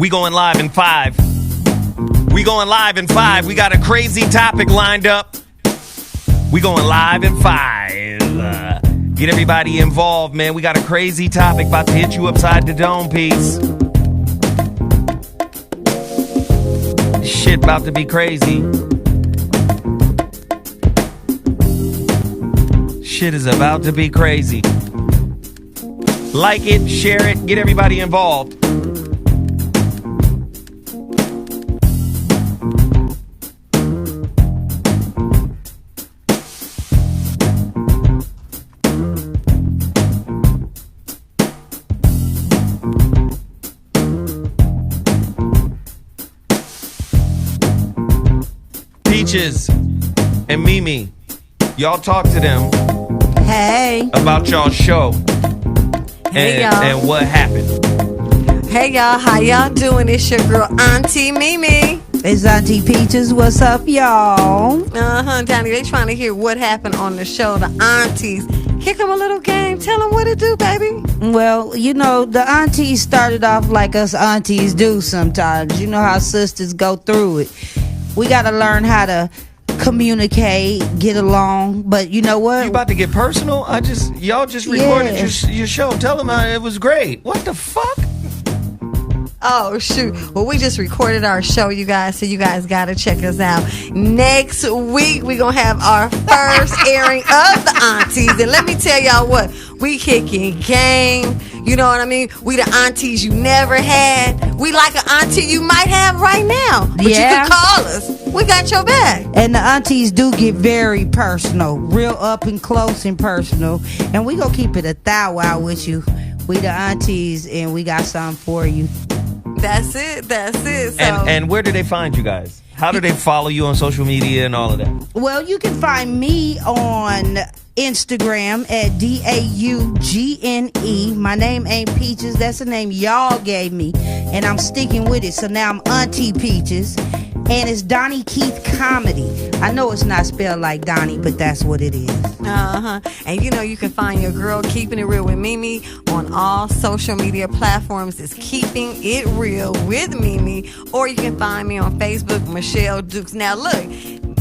We going live in 5. We going live in 5. We got a crazy topic lined up. We going live in 5. Get everybody involved, man. We got a crazy topic about to hit you upside the dome piece. Shit about to be crazy. Shit is about to be crazy. Like it, share it, get everybody involved. Peaches and Mimi, y'all talk to them. Hey. About y'all's show. Hey, y'all. And what happened. Hey, y'all. How y'all doing? It's your girl, Auntie Mimi. It's Auntie Peaches. What's up, y'all? Donnie, they trying to hear what happened on the show. The aunties. Kick them a little game. Tell them what to do, baby. Well, you know, the aunties started off like us aunties do sometimes. You know how sisters go through it. We got to learn how to communicate, get along, but you know what? You about to get personal? Y'all just recorded your show. Tell them how it was great. What the fuck? Oh, shoot. Well, we just recorded our show, you guys, so you guys got to check us out. Next week, we're going to have our first airing of the aunties. And let me tell y'all what, we kicking game. You know what I mean? We the aunties you never had. We like an auntie you might have right now. But you can call us. We got your back. And the aunties do get very personal, real up and close and personal. And we going to keep it a thou wow with you. We the aunties, and we got something for you. That's it. So, and where do they find you guys? How do they follow you on social media and all of that? Well, you can find me on Instagram at DAUGNE. My name ain't Peaches. That's the name y'all gave me. And I'm sticking with it. So now I'm Auntie Peaches. And it's Donnie Keith Comedy. I know it's not spelled like Donnie, but that's what it is. And you know you can find your girl Keeping It Real with Mimi on all social media platforms. It's Keeping It Real with Mimi. Or you can find me on Facebook, Michelle Dukes. Now look,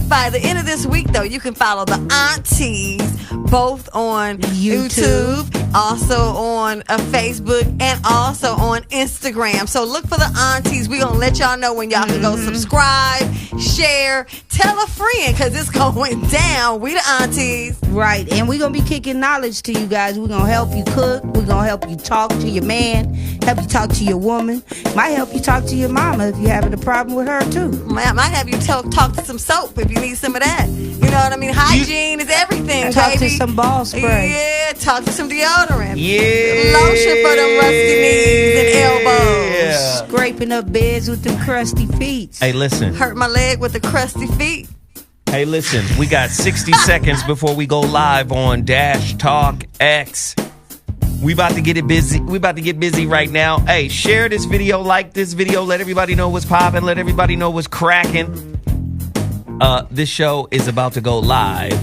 by the end of this week though, you can follow the aunties both on YouTube, also on Facebook, and also on Instagram. So look for the aunties. We're going to let y'all know when y'all can go subscribe, share, tell a friend, because it's going down. We the aunties. Right, and we're going to be kicking knowledge to you guys. We're going to help you cook. We're going to help you talk to your man, help you talk to your woman. Might help you talk to your mama if you're having a problem with her, too. Might have you talk to some soap if you need some of that. You know what I mean? Hygiene is everything, talk baby. To some ball spray. Yeah, talk to some deodorant. Yeah. Lotion for them rusty knees and elbows. Yeah. Scraping up beds with them crusty feet. Hey, listen. Hurt my leg with the crusty feet. Hey, listen. We got 60 seconds before we go live on Dash Talk X. We about to get busy right now. Hey, share this video, like this video, let everybody know what's popping, let everybody know what's cracking. This show is about to go live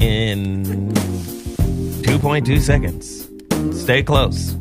in 2.2 seconds. Stay close.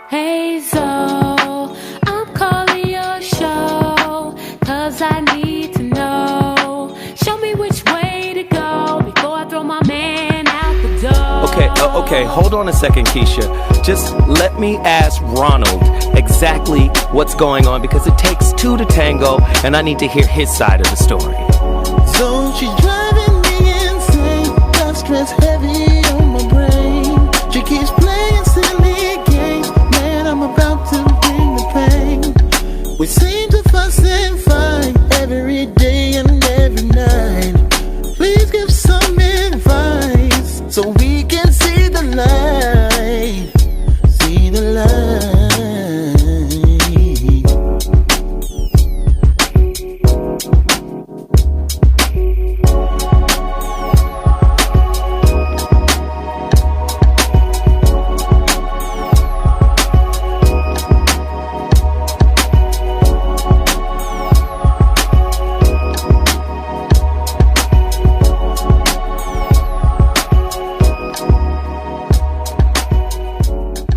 Hey, so I'm calling your show, 'cause I need to know. Show me which way to go before I throw my man out the door. Okay, hold on a second, Keisha. Just let me ask Ronald exactly what's going on, because it takes two to tango, and I need to hear his side of the story. So she's driving me insane, got stress heavy on my brain. She keeps playing silly games, man, I'm about to bring the pain. We seem to fuss and fight every day and every night. Please give some advice.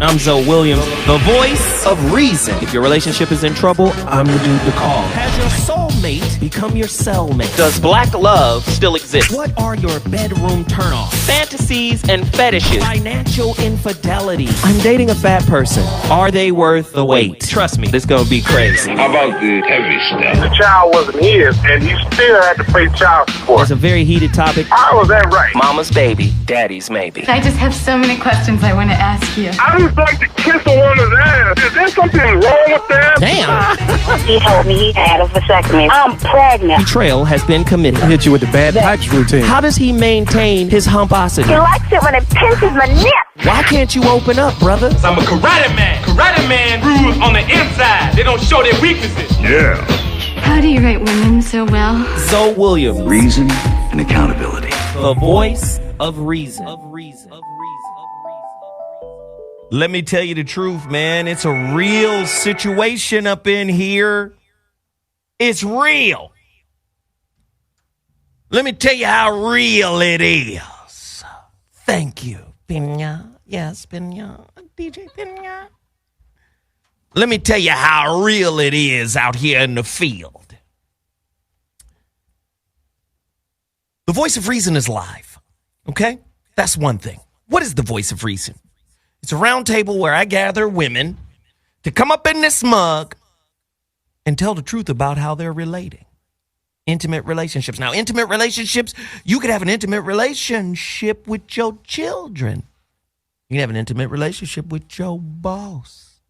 I'm Zoe Williams, the voice of reason. If your relationship is in trouble, I'm the dude to call. Has your soulmate become your cellmate? Does black love still exist? What are your bedroom turnoffs? Fantasies and fetishes. Financial infidelity. I'm dating a fat person. Are they worth the wait? Trust me, this gonna be crazy. How about the heavy stuff? The child wasn't his, and he still had to pay child support. It's a very heated topic. How was that right? Mama's baby, daddy's maybe. I just have so many questions I want to ask you. I just like to kiss a woman's ass. Is there something wrong with that? Damn. He told me he had a vasectomy. I'm pregnant. Betrayal has been committed. Hit you with the bad pipes routine. How does he maintain his humposity? He likes it when it pinches my nip. Why can't you open up, brother? I'm a karate man. Karate man rules on the inside. They don't show their weaknesses. Yeah. How do you rate women so well? Zoe Williams, Reason and accountability. the voice of reason. Let me tell you the truth, man. It's a real situation up in here. It's real. Let me tell you how real it is. Thank you, Pinya. Yes, Pinya. DJ Pinya. Let me tell you how real it is out here in the field. The voice of reason is live. Okay? That's one thing. What is the voice of reason? It's a round table where I gather women to come up in this mug and tell the truth about how they're relating. Intimate relationships. Now, intimate relationships, you could have an intimate relationship with your children. You can have an intimate relationship with your boss.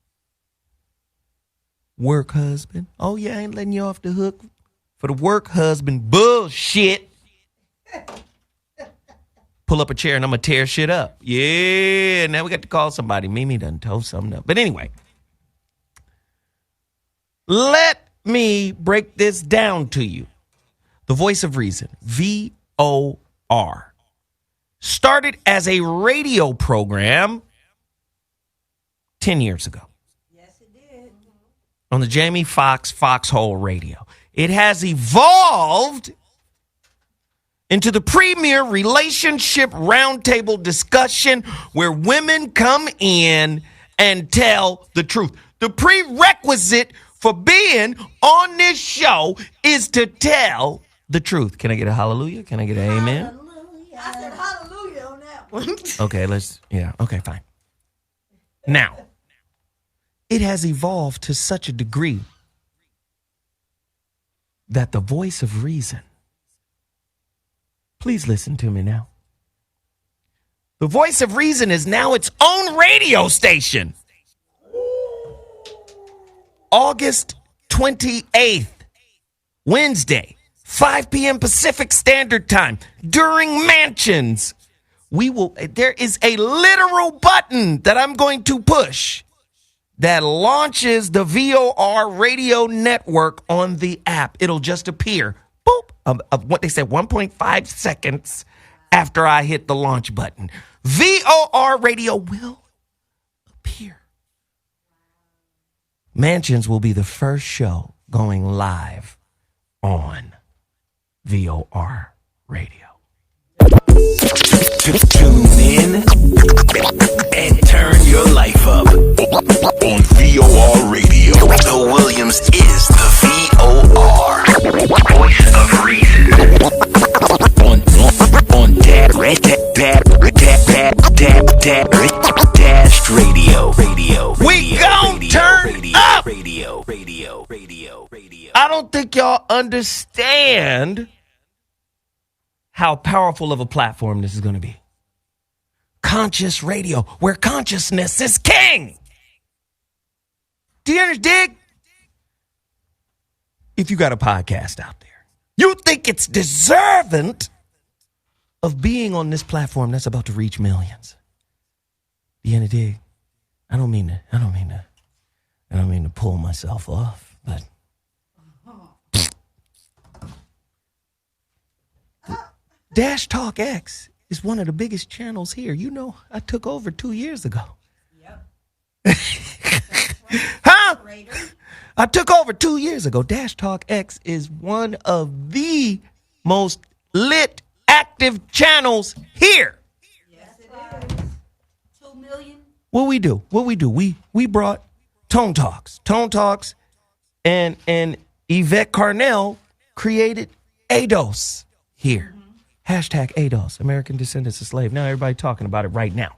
Work husband. Oh, yeah, I ain't letting you off the hook for the work husband bullshit. Pull up a chair and I'm going to tear shit up. Yeah, now we got to call somebody. Mimi done told something up. But anyway, let me break this down to you. The voice of reason, VOR, started as a radio program 10 years ago. Yes, it did. On the Jamie Foxx Foxhole Radio. It has evolved into the premier relationship roundtable discussion where women come in and tell the truth. The prerequisite for being on this show is to tell the truth. Can I get a hallelujah? Can I get an amen? Hallelujah. I said hallelujah on that one. Okay, okay, fine. Now, it has evolved to such a degree that the voice of reason, please listen to me now. The voice of reason is now its own radio station. August 28th, Wednesday, 5 p.m. Pacific Standard Time, during Mansions. There is a literal button that I'm going to push that launches the VOR radio network on the app. It'll just appear. Boop. Of what they said, 1.5 seconds after I hit the launch button. VOR radio will appear. Mansions will be the first show going live on VOR radio. Tune in and turn your life up on VOR radio. The Williams is the VOR voice of reason on dash radio. We gon' turn up. Radio. I don't think y'all understand how powerful of a platform this is going to be. Conscious radio, where consciousness is king. Do you dig? If you got a podcast out there, you think it's deserving of being on this platform that's about to reach millions. Do you dig? I don't mean to pull myself off, but Dash Talk X is one of the biggest channels here. You know, I took over 2 years ago. Yep. Huh? I took over 2 years ago. Dash Talk X is one of the most lit, active channels here. Yes, it is. 2 million What we do? We brought Tone Talks, and Yvette Carnell created ADOS here. Hashtag ADOS, American Descendants of Slave. Now everybody talking about it right now.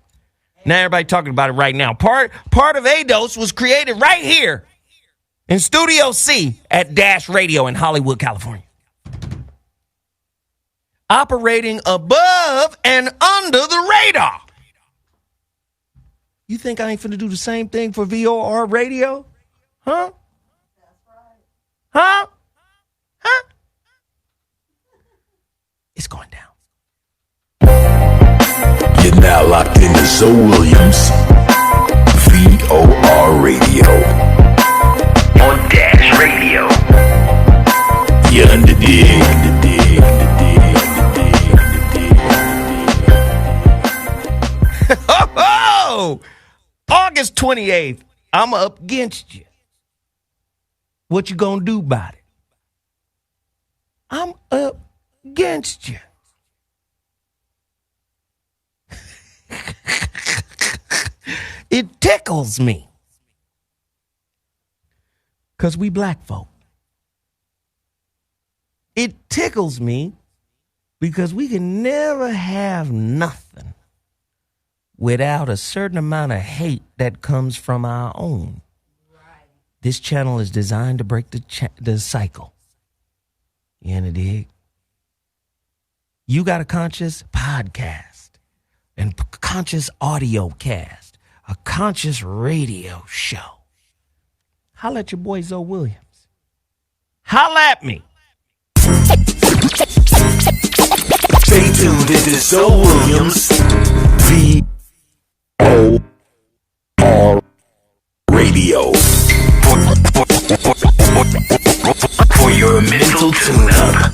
Part of ADOS was created right here in Studio C at Dash Radio in Hollywood, California. Operating above and under the radar. You think I ain't finna do the same thing for VOR Radio? Huh? Huh? It's going down. You're now locked into Zoe Williams, VOR Radio. On Dash Radio. You Ho! August 28th, I'm up against you. What you gonna do about it? I'm up against you. It tickles me. Because we black folk. It tickles me because we can never have nothing without a certain amount of hate that comes from our own. Right. This channel is designed to break the cycle. You know, dig? You got a conscious podcast and conscious audio cast, a conscious radio show. Holla at your boy Zoe Williams. Holla at me. Stay tuned. This is Zoe Williams, VOR Radio. For your mental tune-up.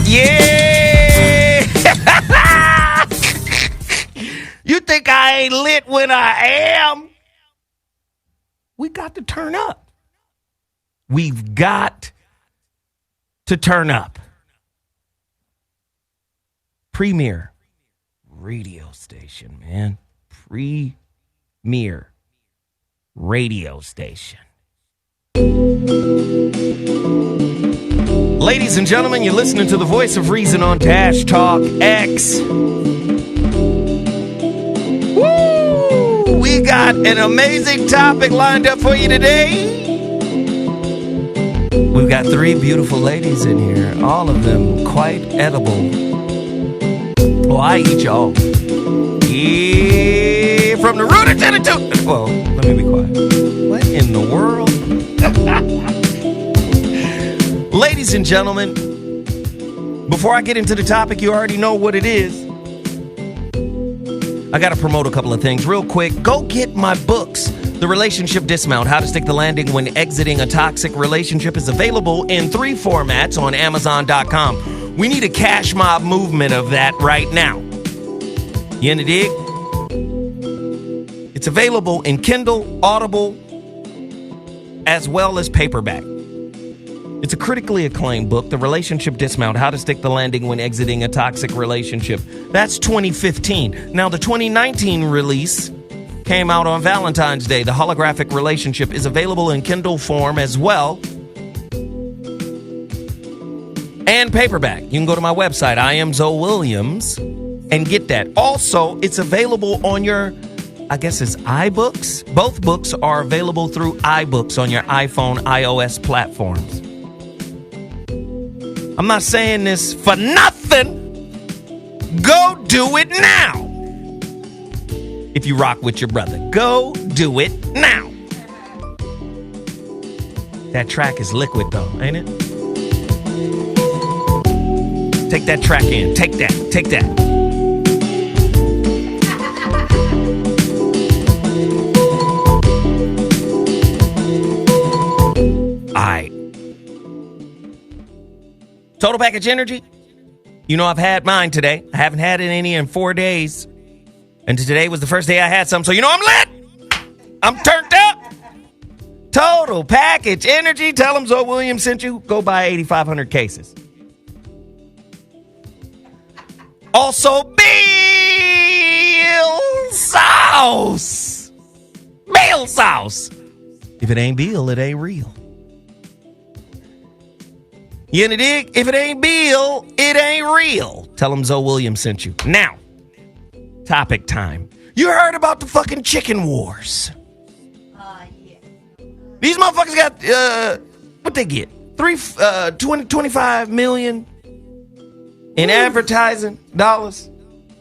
Yeah! You think I ain't lit when I am? We got to turn up. We've got to turn up. Premier radio station, man. Premier radio station. Ladies and gentlemen, you're listening to the voice of reason on Dash Talk X. Woo! We got an amazing topic lined up for you today. We've got 3 beautiful ladies in here, all of them quite edible. Well, I eat y'all. Yeah, from the rooter to the toot. Well, let me be quiet. What in the world? Ladies and gentlemen, before I get into the topic, you already know what it is. I got to promote a couple of things real quick. Go get my books. The Relationship Dismount, How to Stick the Landing When Exiting a Toxic Relationship, is available in 3 formats on Amazon.com. We need a cash mob movement of that right now. You in the dig? It's available in Kindle, Audible, as well as paperback. It's a critically acclaimed book, The Relationship Dismount, How to Stick the Landing When Exiting a Toxic Relationship. That's 2015. Now, the 2019 release came out on Valentine's Day. The Holographic Relationship is available in Kindle form as well, and paperback. You can go to my website, I am Zoe Williams, and get that. Also, it's available on your, I guess it's iBooks. Both books are available through iBooks on your iPhone, iOS platforms. I'm not saying this for nothing. Go do it now. If you rock with your brother, go do it now. That track is liquid though, ain't it? Take that track in. Take that. Take that. All right. Total Package Energy. You know I've had mine today. I haven't had any in 4 days. And today was the first day I had some. So you know I'm lit. I'm turned up. Total Package Energy. Tell them Zoe Williams sent you. Go buy 8,500 cases. Also, Bill sauce. Bill sauce. If it ain't Bill, it ain't real. You in the dig? If it ain't Bill, it ain't real. Tell him Zoe Williams sent you. Now, topic time. You heard about the fucking chicken wars. Yeah. These motherfuckers got, what they get? 25 million in advertising dollars?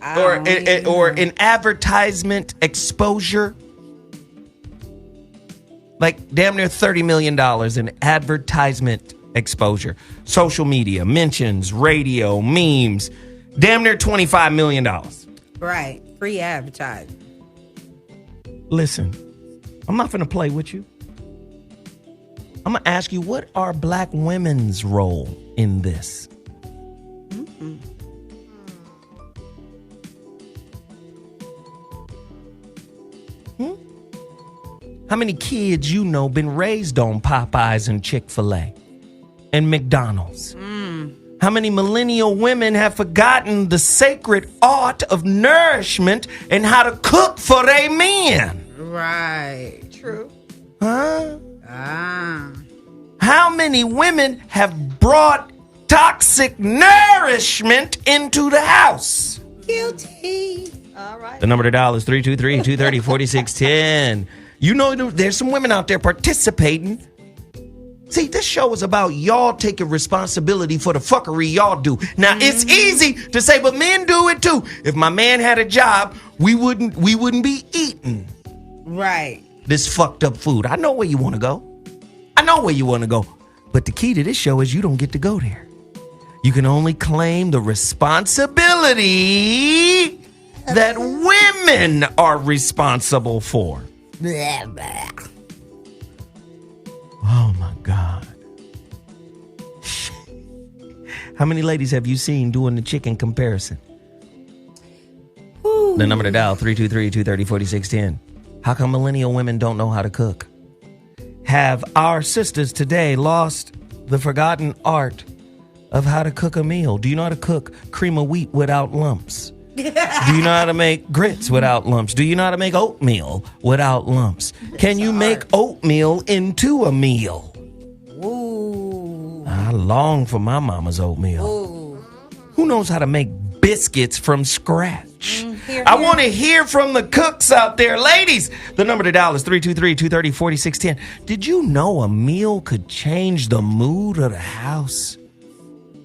Or in advertisement exposure? Like damn near $30 million in advertisement exposure. Social media, mentions, radio, memes. Damn near $25 million. Right. Free advertising. Listen, I'm not going to play with you. I'm going to ask you, what are black women's role in this? Mm-hmm. How many kids you know been raised on Popeyes and Chik-Fil-A and McDonald's? How many millennial women have forgotten the sacred art of nourishment and how to cook for their men? Right. True. Huh? Ah. How many women have brought toxic nourishment into the house? Guilty. All right. The number to dial is 323-230-4610. You know, there's some women out there participating. See, this show is about y'all taking responsibility for the fuckery y'all do. Now, it's easy to say, but men do it too. If my man had a job, we wouldn't be eating Right. this fucked up food. I know where you want to go. But the key to this show is you don't get to go there. You can only claim the responsibility that women are responsible for. Blah, blah. Oh my God. How many ladies have you seen doing the chicken comparison? Ooh. The number to dial, 323-230-4610. How come millennial women don't know how to cook? Have our sisters today lost the forgotten art of how to cook a meal? Do you know how to cook cream of wheat without lumps? Do you know how to make grits without lumps? Do you know how to make oatmeal without lumps? Can you make oatmeal into a meal? Ooh. I long for my mama's oatmeal. Ooh. Who knows how to make biscuits from scratch? Hear, I hear. want to hear from the cooks out there. Ladies, the number to dial is 323-230-4610. Did you know a meal could change the mood of the house?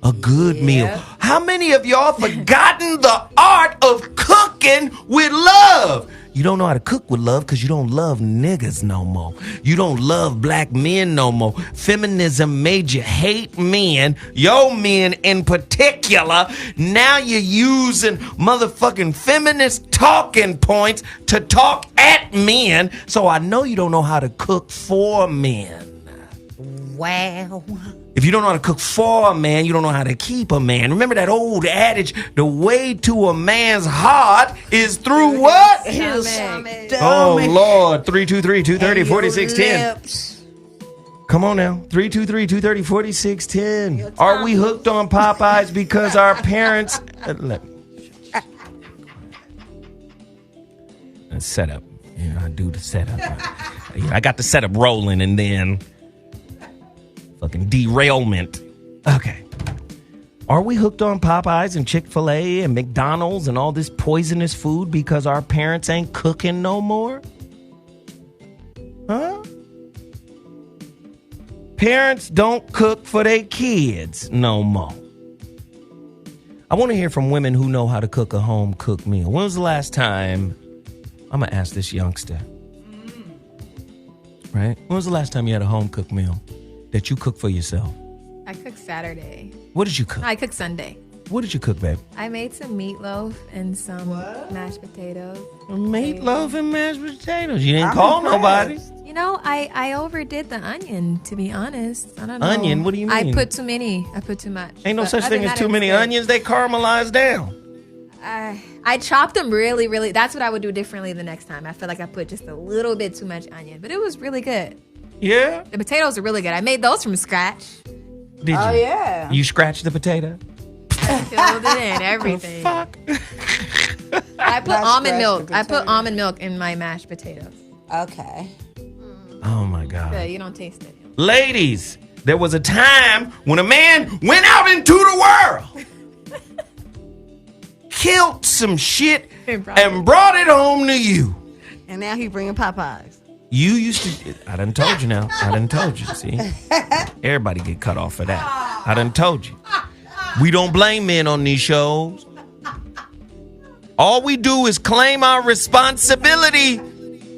A good meal. How many of y'all forgotten the art of cooking with love? You don't know how to cook with love because you don't love niggas no more. You don't love black men no more. Feminism made you hate men, your men in particular. Now you're using motherfucking feminist talking points to talk at men. So I know you don't know how to cook for men. Wow. If you don't know how to cook for a man, you don't know how to keep a man. Remember that old adage, the way to a man's heart is through what? His Oh, Lord. 323-230-4610. Come on now. 323-230-4610. Are we hooked on Popeyes because our parents... Setup. You know, I do the setup. I got the setup rolling and then... fucking derailment. Okay. Are we hooked on Popeyes and Chick-Fil-A and McDonald's and all this poisonous food because our parents ain't cooking no more? Huh? Parents don't cook for their kids no more. I want to hear from women who know how to cook a home-cooked meal. When was the last time... I'm going to ask this youngster. Right? When was the last time you had a home-cooked meal that you cooked for yourself? I cooked Saturday. What did you cook? I cooked Sunday. What did you cook, babe? I made some meatloaf and some mashed potatoes. Meatloaf and mashed potatoes. You didn't call nobody. You know, I overdid the onion, to be honest. I don't know. Onion? What do you mean? I put too many. I put too much. Ain't no But such other thing than as that, too it was many good. onions. They caramelize down. I chopped them really, really. That's what I would do differently the next time. I feel like I put just a little bit too much onion. But it was really good. Yeah? The potatoes are really good. I made those from scratch. Did you? Oh, yeah. You scratched the potato? Filled it in, everything. Fuck. I I put Not almond scratch milk. the I put potato. almond milk in my mashed potatoes. Okay. Oh my God. Good, you don't taste it. Ladies, there was a time when a man went out into the world, killed some shit, and brought it home to you. And now he bringing Popeyes. You used to, I done told you now. I done told you, see? Everybody get cut off for that. I done told you. We don't blame men on these shows. All we do is claim our responsibility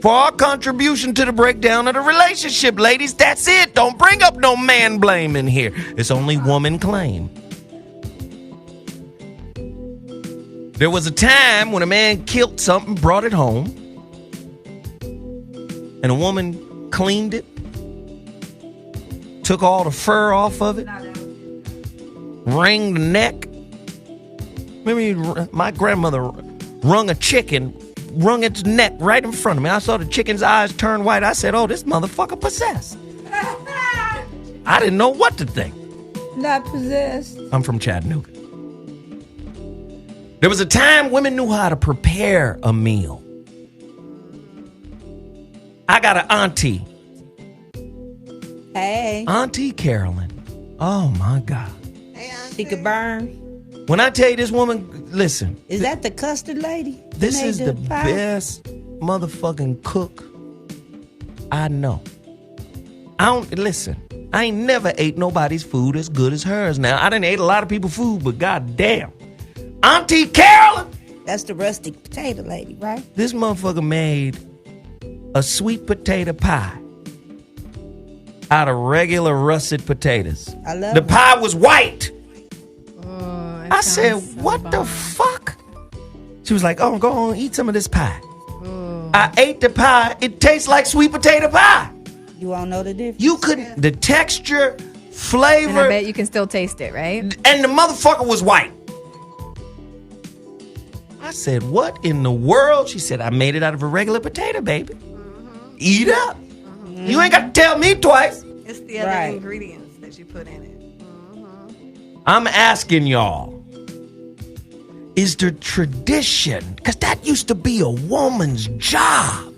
for our contribution to the breakdown of the relationship, ladies. That's it. Don't bring up no man blame in here. It's only woman claim. There was a time when a man killed something, brought it home, and a woman cleaned it, took all the fur off of it, wrung the neck. Remember, my grandmother wrung a chicken, wrung its neck right in front of me. I saw the chicken's eyes turn white. I said, oh, this motherfucker possessed. I didn't know what to think. Not possessed. I'm from Chattanooga. There was a time women knew how to prepare a meal. I got an auntie. Hey. Auntie Carolyn. Oh, my God. She could burn. When I tell you this woman, listen. Is that the custard lady? This Made is the pie? best motherfucking cook I know. Listen, I ain't never ate nobody's food as good as hers. Now, I done ate a lot of people's food, but goddamn. Auntie Carolyn! That's the rustic potato lady, right? This motherfucker made a sweet potato pie out of regular russet potatoes. I love the it. pie was white. I said, sounds so what the bomb. fuck? She was like, oh, go on, eat some of this pie. I ate the pie. It tastes like sweet potato pie. You all know the difference? You couldn't, the texture, flavor. And I bet you can still taste it, right? And the motherfucker was white. I said, what in the world? She said, I made it out of a regular potato, baby. Eat up. You ain't got to tell me twice. It's the other ingredients that you put in it. I'm asking y'all, is there tradition? Because that used to be a woman's job.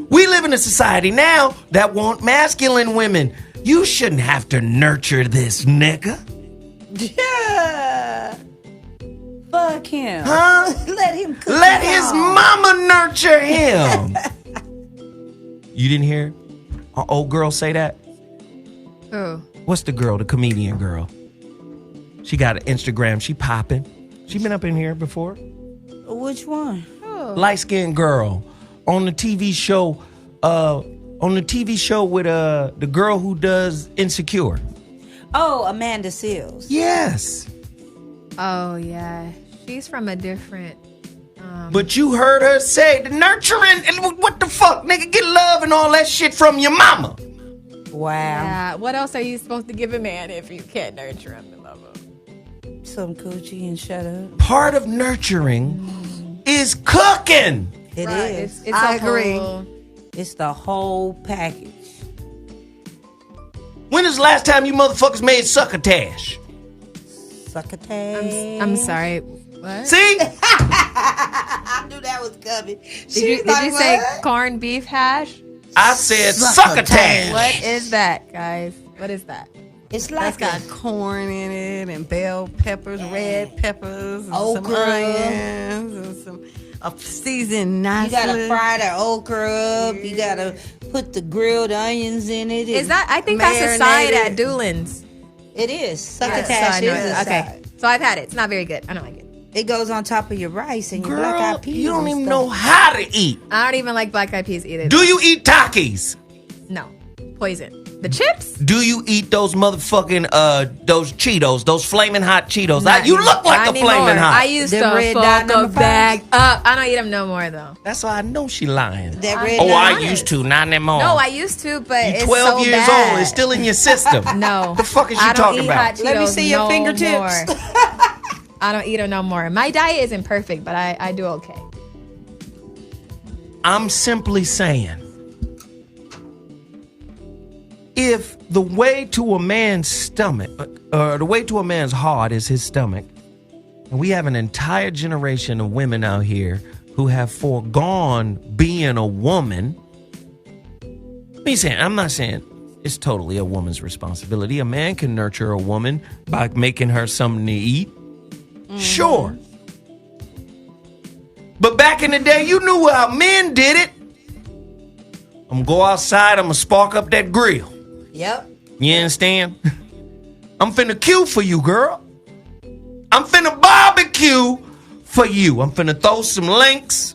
We live in a society now that want masculine women. You shouldn't have to nurture this nigga. Yeah. Fuck him. Huh? Let him cook. Let it his all. mama nurture him. You didn't hear an old girl say that? Oh. What's the girl, the comedian girl? She got an Instagram. She popping. She been up in here before. Which one? Light-skinned girl on the TV show. With the girl who does Insecure. Oh, Amanda Seals. Yes. Oh, yeah. She's from a different... But you heard her say the nurturing. And what the fuck, nigga? Get love and all that shit from your mama. Wow. Yeah. What else are you supposed to give a man if you can't nurture him and love him? Some coochie and shut up. Part of nurturing is cooking. It Right. is. It's I a agree. whole- It's the whole package. When is the last time you motherfuckers made succotash? Succotash. I'm sorry. What? See? I knew that was coming. Did you say corned beef hash? I said succotash. What is that, guys? What is that? It's That's like got corn in it and bell peppers, red peppers, and some Okra. onions and some seasoned you nicely. gotta fry the okra up. You gotta put the grilled onions in it. Is that? I think that's a side at Doolin's. It is. So Succotash I know is it. a Okay. side. So I've had it. It's not very good. I don't like it. It goes on top of your rice and your Girl, black eyed peas. you don't and even stuff. know how to eat. I don't even like black eyed peas either. Do you eat Takis? No. Poison. The chips? Do you eat those motherfucking those Cheetos, those flaming hot Cheetos? Not You look like not a flaming anymore. hot. I used Them to red dot fuck a number bag up. I don't eat them no more though. That's why I know she lying. That red Oh, dot- I honest. used to, not anymore. No, I used to, but You it's 12 so years bad. old. It's still in your system. No. The fuck is you I don't talking eat about? hot Cheetos Let me see your no fingertips. more. I don't eat them no more. My diet isn't perfect, but I do okay. I'm simply saying, if the way to a man's stomach, or the way to a man's heart is his stomach, And we have an entire generation of women out here who have foregone being a woman. I'm not saying it's totally a woman's responsibility. A man can nurture a woman by making her something to eat. Sure. But back in the day, you knew how men did it. I'm going to go outside. I'm going to spark up that grill. Yep. You understand? I'm finna queue for you, girl. I'm finna barbecue for you. I'm finna throw some links,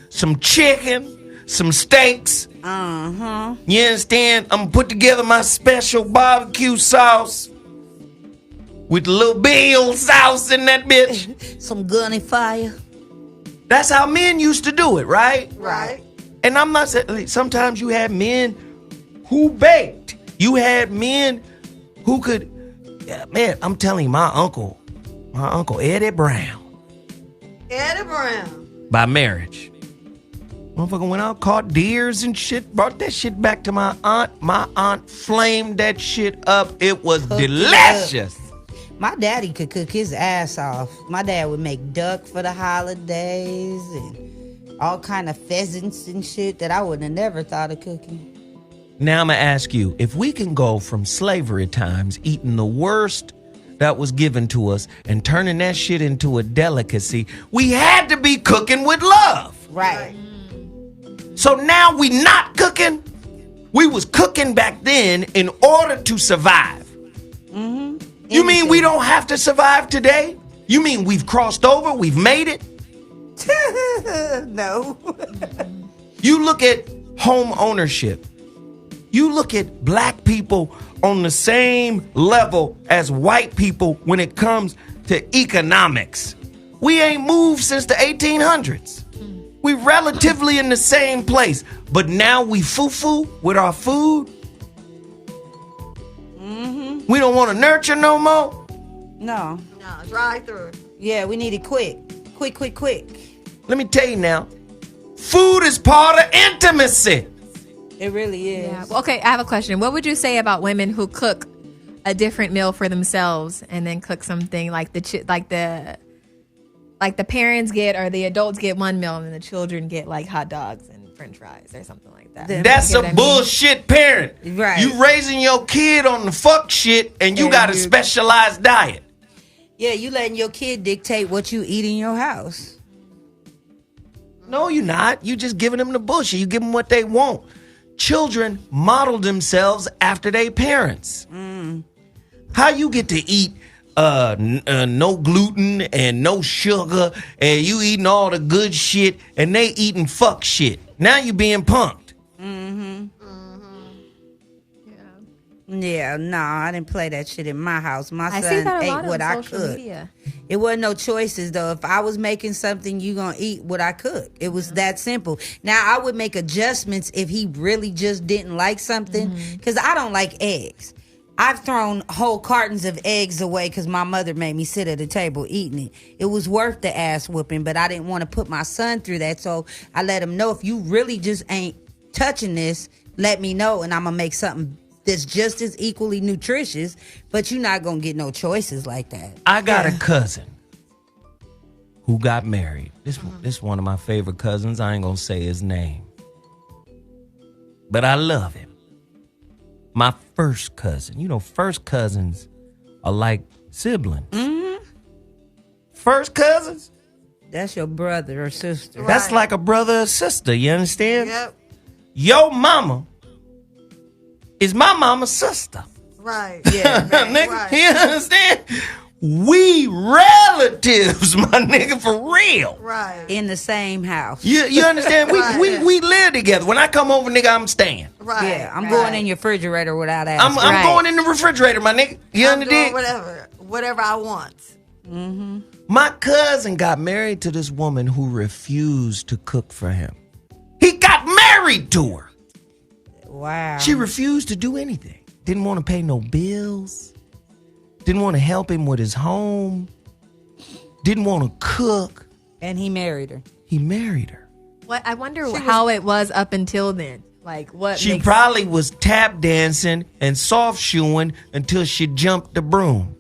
some chicken, some steaks. Uh-huh. You understand? I'm gonna put together my special barbecue sauce with a little bill sauce in that bitch. Some gunny fire. That's how men used to do it, right? Right. And I'm not saying, sometimes you had men who baked. You had men who could, man, I'm telling you, my uncle Eddie Brown. Eddie Brown. By marriage. Motherfucker went out, caught deers and shit, brought that shit back to my aunt. My aunt flamed that shit up. It was delicious. My daddy could cook his ass off. My dad would make duck for the holidays and all kind of pheasants and shit that I would have never thought of cooking. Now I'm going to ask you, if we can go from slavery times, eating the worst that was given to us and turning that shit into a delicacy, we had to be cooking with love. Right. So now we not cooking. We was cooking back then in order to survive. Mm-hmm. You mean we don't have to survive today? You mean we've crossed over? We've made it? No. You look at home ownership. You look at black people on the same level as white people when it comes to economics. We ain't moved since the 1800s. We relatively in the same place, but now we foo-foo with our food. Mm-hmm. We don't want to nurture no more. No. No, drive through. Yeah, we need it quick. Quick. Let me tell you now, food is part of intimacy. It really is. Yeah. Well, okay, I have a question. What would you say about women who cook a different meal for themselves and then cook something like the parents get or the adults get one meal and the children get like hot dogs and french fries or something like that? That's a bullshit parent. Right. You raising your kid on the fuck shit and you got a specialized diet. Yeah, you letting your kid dictate what you eat in your house. No, you're not. You just giving them the bullshit. You give them what they want. Children model themselves after their parents. How you get to eat no gluten and no sugar and you eating all the good shit and they eating fuck shit? Now you being punked. Yeah, no, I didn't play that shit in my house. My I see son that a ate lot what on I social could. media. It wasn't no choices though. If I was making something, you gonna eat what I cook. It was that simple. Now I would make adjustments if he really just didn't like something, because I don't like eggs. I've thrown whole cartons of eggs away because my mother made me sit at a table eating it. It was worth the ass whooping, but I didn't want to put my son through that. So I let him know, if you really just ain't touching this, let me know, and I'm gonna make something that's just as equally nutritious, but you're not gonna get no choices like that. I got a cousin who got married. This one of my favorite cousins. I ain't gonna say his name, but I love him. My first cousin. You know, first cousins are like siblings. First cousins? That's your brother or sister. That's like a brother or sister. You understand? Yep. Your mama is my mama's sister. Right. Yeah. Nigga, right. you understand? We relatives, my nigga, for real. Right. In the same house. You understand? Right. We live together. When I come over, nigga, I'm staying. Right. Yeah, I'm going in your refrigerator without I'm asking. going in the refrigerator, my nigga. You I'm doing understand? whatever I want. My cousin got married to this woman who refused to cook for him. He got married to her. Wow. She refused to do anything. Didn't want to pay no bills. Didn't want to help him with his home. Didn't want to cook. And he married her. He married her. What I wonder how it was up until then. Like what? She probably was tap dancing and soft shoeing until she jumped the broom.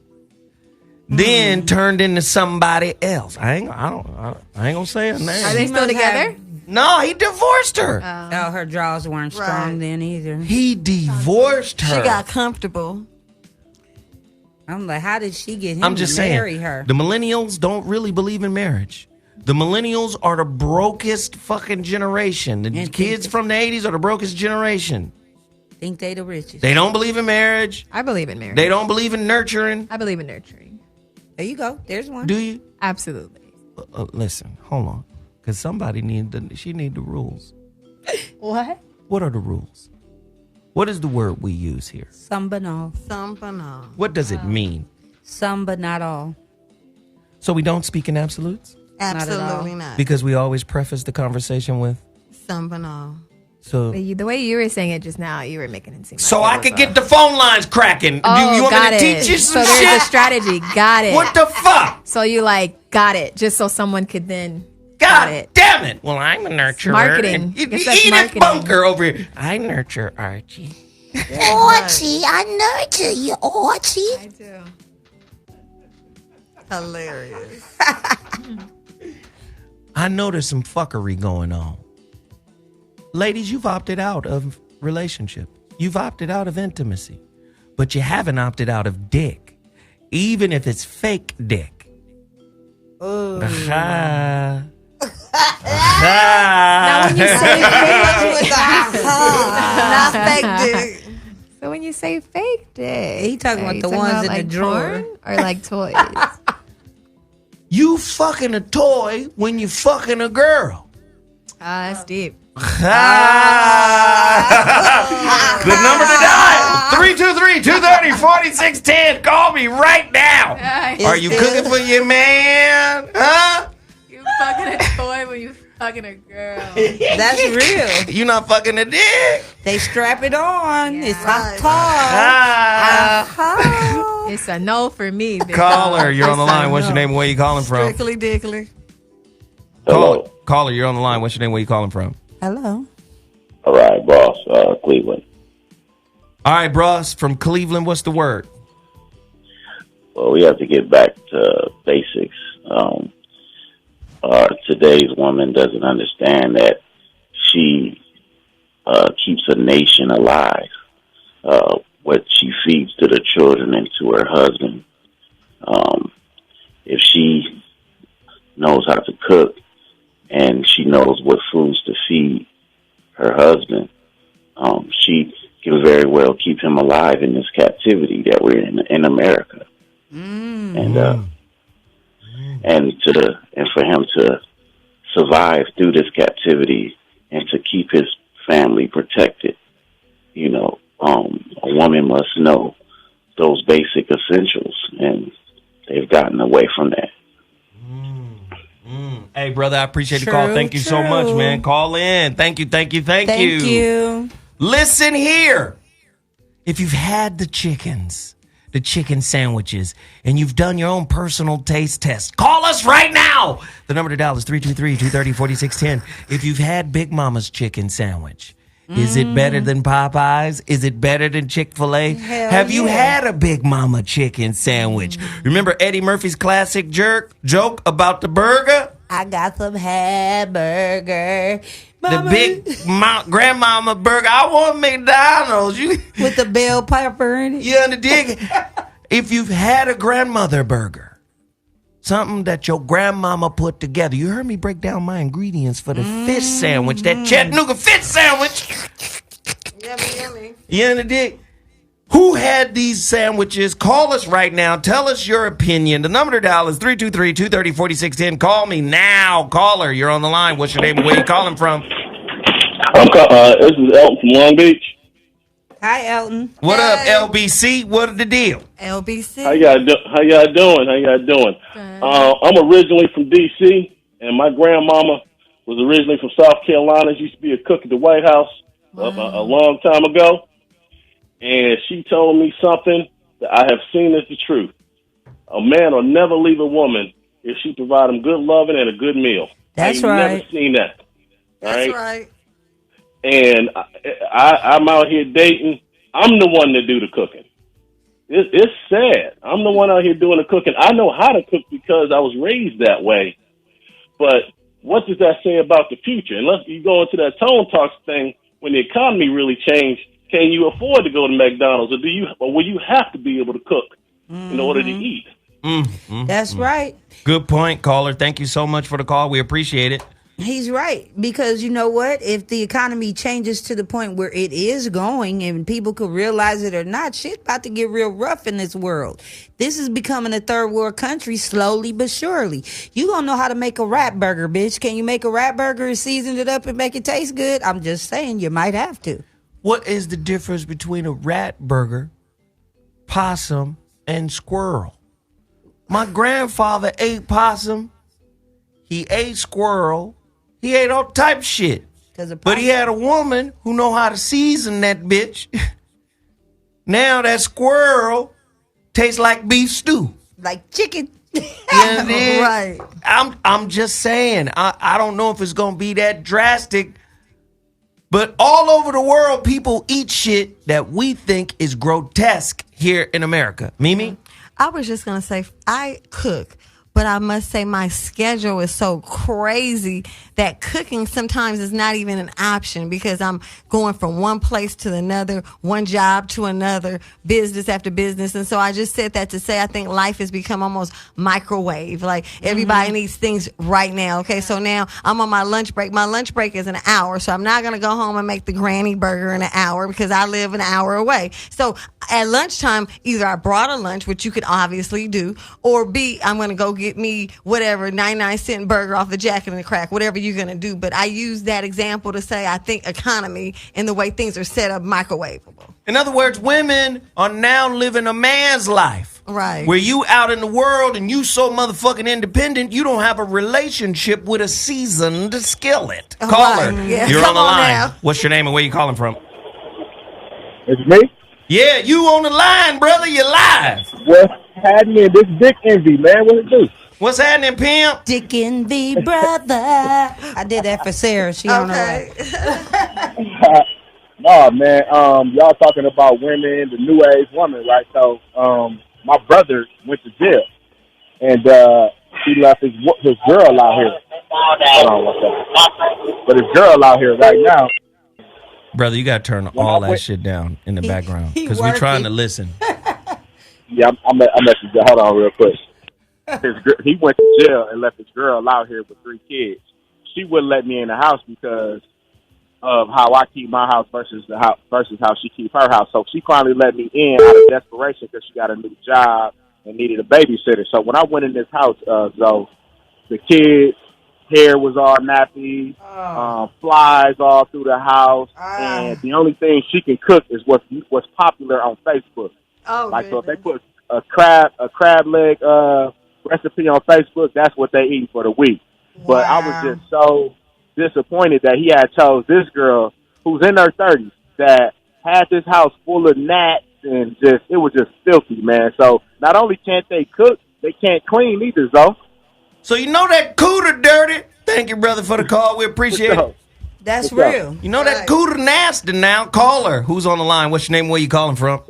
then turned into somebody else. I ain't gonna say her name. Are they still together? No, he divorced her. Oh, her draws weren't strong then either. He divorced her. She got comfortable. I'm like, how did she get him I'm just to saying, marry her? the millennials don't really believe in marriage. The millennials are the brokest fucking generation. The kids from the 80s are the brokest generation. Think they the richest. They don't believe in marriage. I believe in marriage. They don't believe in nurturing. I believe in nurturing. There you go. There's one. Do you? Absolutely. Listen, hold on. Because somebody need the rules. What? What are the rules? What is the word we use here? Some but all. Some but all. What does it mean? Some but not all. So we don't speak in absolutes? Absolutely not. Because we always preface the conversation with Some but all. so. The way you were saying it just now, you were making it seem like So it I was could get the phone lines cracking. Oh, you want got me to it. teach you some so shit? there's a strategy. Got it. What the fuck? So you got it, just so someone could then. God got it. damn it. Well, I'm a nurturer. Marketing. And you Guess that's Edith marketing. Bunker over here. I nurture Archie. Archie, I nurture you, Archie. I do. Hilarious. I know there's some fuckery going on. Ladies, you've opted out of relationship. You've opted out of intimacy. But you haven't opted out of dick. Even if it's fake dick. Aha. Now when you say Not fake dick. So when you say fake dick, He talking are about you the ones in like the drawer. porn or like toys? You fucking a toy when you fucking a girl. That's deep. The number to dial, 323-230-4610. Call me right now. Are you cooking for your man? Huh? You fucking a toy when you fucking a girl. That's real. You not fucking a dick. They strap it on. Yeah. It's a toy. It's a no for me. Big Caller, dog. you're on the It's a line. What's your no. name and where you calling from? Strictly dickly. Hello. Caller, you're on the line. What's your name? Where you calling from? Hello. All right, boss. Cleveland. All right, bros. From Cleveland, what's the word? Well, we have to get back to basics. Today's woman doesn't understand that she keeps a nation alive. What she feeds to the children and to her husband. If she knows how to cook and she knows what foods to feed her husband, she can very well keep him alive in this captivity that we're in America. And for him to survive through this captivity and to keep his family protected, a woman must know those basic essentials, and they've gotten away from that. Hey, brother, I appreciate the call. Thank you so much, man. Call in. Thank you. Thank you. Listen here. If you've had the chicken sandwiches, and you've done your own personal taste test, call us right now. The number to dial is 323-230-4610. If you've had Big Mama's chicken sandwich, is it better than Popeyes? Is it better than Chik-Fil-A? Have you had a Big Mama chicken sandwich? Remember Eddie Murphy's classic joke about the burger? I got some hamburger. The big grandmama burger. I want McDonald's. With the bell pepper in it. You understand? If you've had a grandmother burger, something that your grandmama put together. You heard me break down my ingredients for the fish sandwich, that Chattanooga fish sandwich. Yummy, yummy. You understand? Who had these sandwiches? Call us right now. Tell us your opinion. The number to dial is 323-230-4610. Call me now. Caller, you're on the line. What's your name and where you calling from? This is Elton from Long Beach. Hi, Elton. What up, LBC? What the deal? LBC. How y'all doing? I'm originally from D.C., and my grandmama was originally from South Carolina. She used to be a cook at the White House a long time ago. And she told me something that I have seen as the truth. A man will never leave a woman if she provide him good loving and a good meal. That's I've right. never seen that. That's right. And I'm out here dating. I'm the one that do the cooking. It's sad. I'm the one out here doing the cooking. I know how to cook because I was raised that way. But what does that say about the future? Unless you go into that tone talks thing, when the economy really changed, can you afford to go to McDonald's, or will you have to be able to cook in order to eat? That's right. Good point, caller. Thank you so much for the call. We appreciate it. He's right, because you know what? If the economy changes to the point where it is going and people could realize it or not, shit about to get real rough in this world. This is becoming a third world country slowly but surely. You don't know how to make a rat burger, bitch. Can you make a rat burger and season it up and make it taste good? I'm just saying, you might have to. What is the difference between a rat burger, possum, and squirrel? My grandfather ate possum. He ate squirrel. He ate all type of shit. But he had a woman who know how to season that bitch. Now that squirrel tastes like beef stew. Like chicken. Right. I'm just saying. I don't know if it's going to be that drastic. But all over the world, people eat shit that we think is grotesque here in America. Mimi? I was just going to say, I cook. But I must say my schedule is so crazy that cooking sometimes is not even an option, because I'm going from one place to another, one job to another, business after business. And so I just said that to say I think life has become almost microwave. Like everybody needs things right now. Okay, so now I'm on my lunch break. My lunch break is an hour, so I'm not going to go home and make the granny burger in an hour because I live an hour away. So at lunchtime, either I brought a lunch, which you could obviously do, or B, I'm going to go get me whatever 99-cent burger off the Jack and the Crack, whatever you're going to do. But I use that example to say I think economy and the way things are set up microwavable. In other words, women are now living a man's life. Right. Where you out in the world and you so motherfucking independent, you don't have a relationship with a seasoned skillet. Caller, Yeah. you're Come on the line. now. What's your name and where you calling from? It's me? Yeah, you on the line, brother. You're live. What's happening? This Dick Envy, man. What it do? What's happening, pimp? Dick Envy, brother. I did that for Sarah. She on her way. No, man. Y'all talking about women, the new age woman, right? So, my brother went to jail, and he left his girl out here. Hold on one second. But his girl out here right now. Brother, you got to turn all that shit down in the background because we're trying to listen. Yeah, I'm messing you. Hold on real quick. He went to jail and left his girl out here with 3 kids. She wouldn't let me in the house because of how I keep my house versus how she keep her house. So she finally let me in out of desperation because she got a new job and needed a babysitter. So when I went in this house, so the kids' hair was all nappy, flies all through the house, and the only thing she can cook is what's popular on Facebook. Oh, like, so if they put a crab leg recipe on Facebook, that's what they eat for the week. Wow. But I was just so disappointed that he had chose this girl who's in her 30s that had this house full of gnats, and it was just filthy, man. So not only can't they cook, they can't clean either, though. So you know that cooter dirty. Thank you, brother, for the call. We appreciate it. That's real. You know that cooter nasty now. Caller, who's on the line? What's your name? Where you calling from?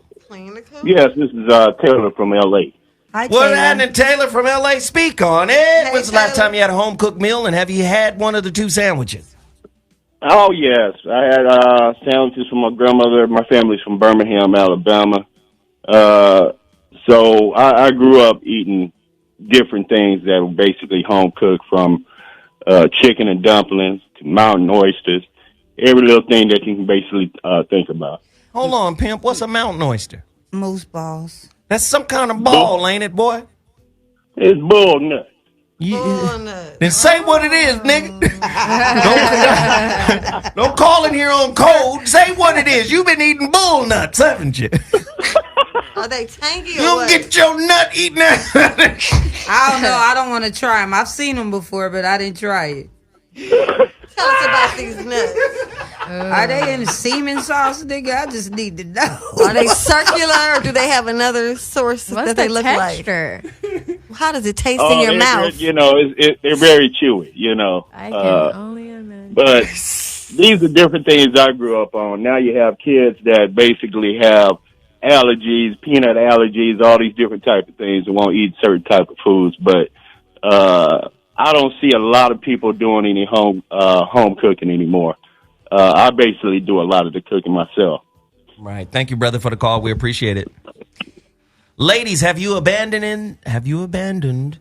Yes, this is Taylor from L.A. Hi, What's happening, Taylor from L.A.? Speak on it. When's the last time you had a home-cooked meal, and have you had one of the 2 sandwiches? Oh, yes. I had sandwiches from my grandmother. My family's from Birmingham, Alabama. So I grew up eating different things that were basically home-cooked, from chicken and dumplings to mountain oysters, every little thing that you can basically think about. Hold on, pimp. What's a mountain oyster? Moose balls. That's some kind of ball, ain't it, boy? It's bull nut. Then say what it is, nigga. Don't call in here on code. Say what it is. You've been eating bull nuts, haven't you? Are they tangy or You don't get your nut eaten out. I don't know. I don't want to try them. I've seen them before, but I didn't try it. Tell us about these nuts. Are they in semen sauce, nigga? I just need to know. Are they circular, or do they have another source that they look texture? like? How does it taste in your mouth? You know, they're very chewy, you know. I can only imagine. But these are different things I grew up on. Now you have kids that basically have allergies, peanut allergies, all these different type of things and won't eat certain type of foods. But I don't see a lot of people doing any home cooking anymore. I basically do a lot of the cooking myself. Right. Thank you, brother, for the call. We appreciate it. Ladies, have you abandoned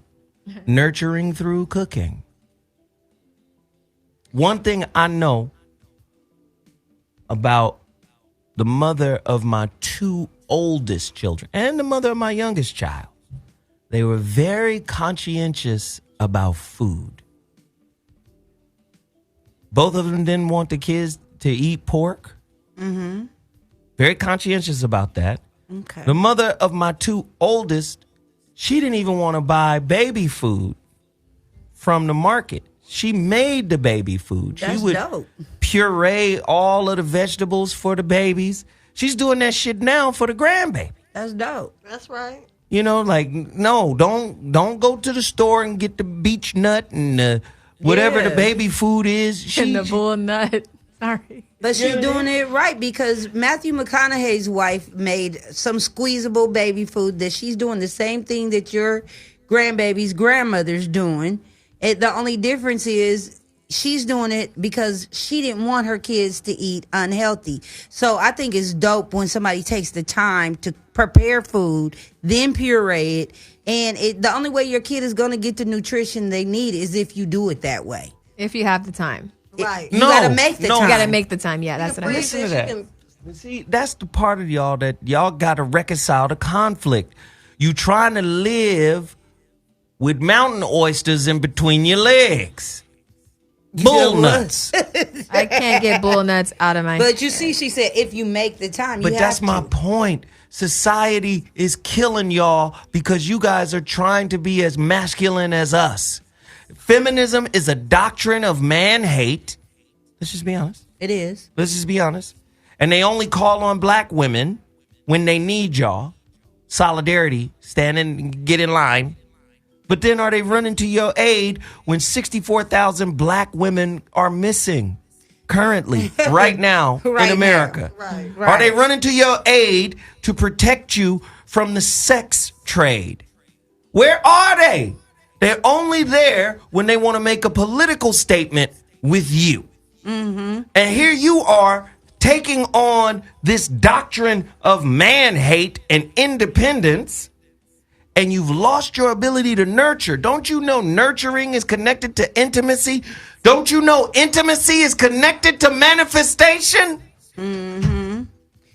nurturing through cooking? One thing I know about the mother of my 2 oldest children and the mother of my youngest child, they were very conscientious about food. Both of them didn't want the kids to eat pork. Mm-hmm. Very conscientious about that. Okay. The mother of my 2 oldest, she didn't even want to buy baby food from the market. She made the baby food. That's she would dope. puree all of the vegetables for the babies. She's doing that shit now for the grandbaby. That's dope. That's right. You know, like, no, don't go to the store and get the beech nut and whatever the baby food is. And the bull nut. Sorry. But she's doing it right because Matthew McConaughey's wife made some squeezable baby food that she's doing the same thing that your grandbaby's grandmother's doing. The only difference is she's doing it because she didn't want her kids to eat unhealthy. So I think it's dope when somebody takes the time to prepare food, then puree it. And the only way your kid is going to get the nutrition they need is if you do it that way. If you have the time. Right. You got to make the time. You got to make the time. Yeah, that's what I mean. Listen to that. See, that's the part of y'all that y'all got to reconcile the conflict. You trying to live with mountain oysters in between your legs. Bull nuts. I can't get bull nuts out of my But you see, she said, if you make the time, you But have that's to. my point. Society is killing y'all because you guys are trying to be as masculine as us. Feminism is a doctrine of man hate. Let's just be honest. It is. Let's just be honest. And they only call on black women when they need y'all. Solidarity, stand and get in line. But then are they running to your aid when 64,000 black women are missing currently, right now in America? Right. Are they running to your aid to protect you from the sex trade? Where are they? They're only there when they want to make a political statement with you. Mm-hmm. And here you are taking on this doctrine of man hate and independence, and you've lost your ability to nurture. Don't you know nurturing is connected to intimacy? Don't you know intimacy is connected to manifestation? Mm-hmm.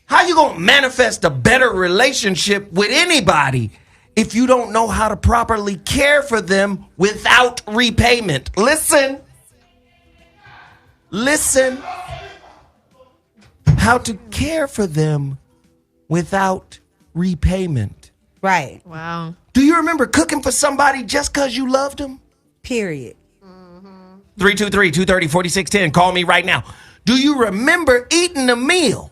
How you gonna manifest a better relationship with anybody if you don't know how to properly care for them without repayment? Listen. How to care for them without repayment. Right. Wow. Do you remember cooking for somebody just because you loved them? Period. 323-230-4610. Call me right now. Do you remember eating a meal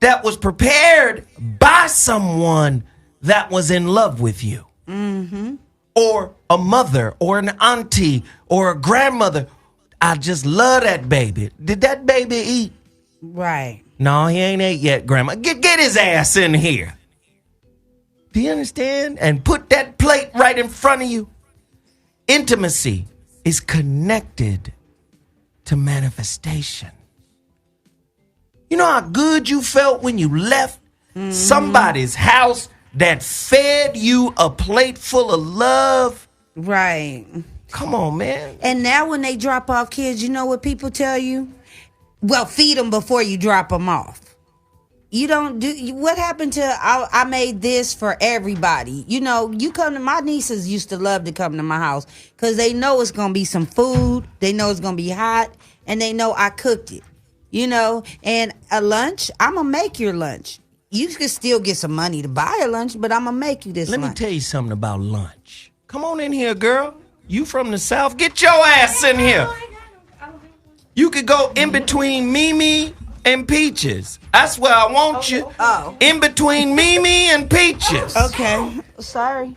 that was prepared by someone that was in love with you? Mm-hmm. Or a mother or an auntie or a grandmother? I just love that baby. Did that baby eat? Right. No, he ain't ate yet, Grandma. Get his ass in here. Do you understand? And put that plate right in front of you. Intimacy is connected to manifestation. You know how good you felt when you left somebody's house that fed you a plate full of love? Right. Come on, man. And now when they drop off kids, you know what people tell you? Well, feed them before you drop them off. You don't do what happened to I made this for everybody. You know, you come to my nieces used to love to come to my house because they know it's gonna be some food, they know it's gonna be hot, and they know I cooked it. You know, and a lunch, I'm gonna make your lunch. You can still get some money to buy a lunch, but I'm gonna make you this Let lunch. me tell you something about lunch. Come on in here, girl. You from the South? Get your ass in here. You could go in between Mimi and Peaches. That's where I want you. Oh. In between Mimi and Peaches. Okay. Sorry.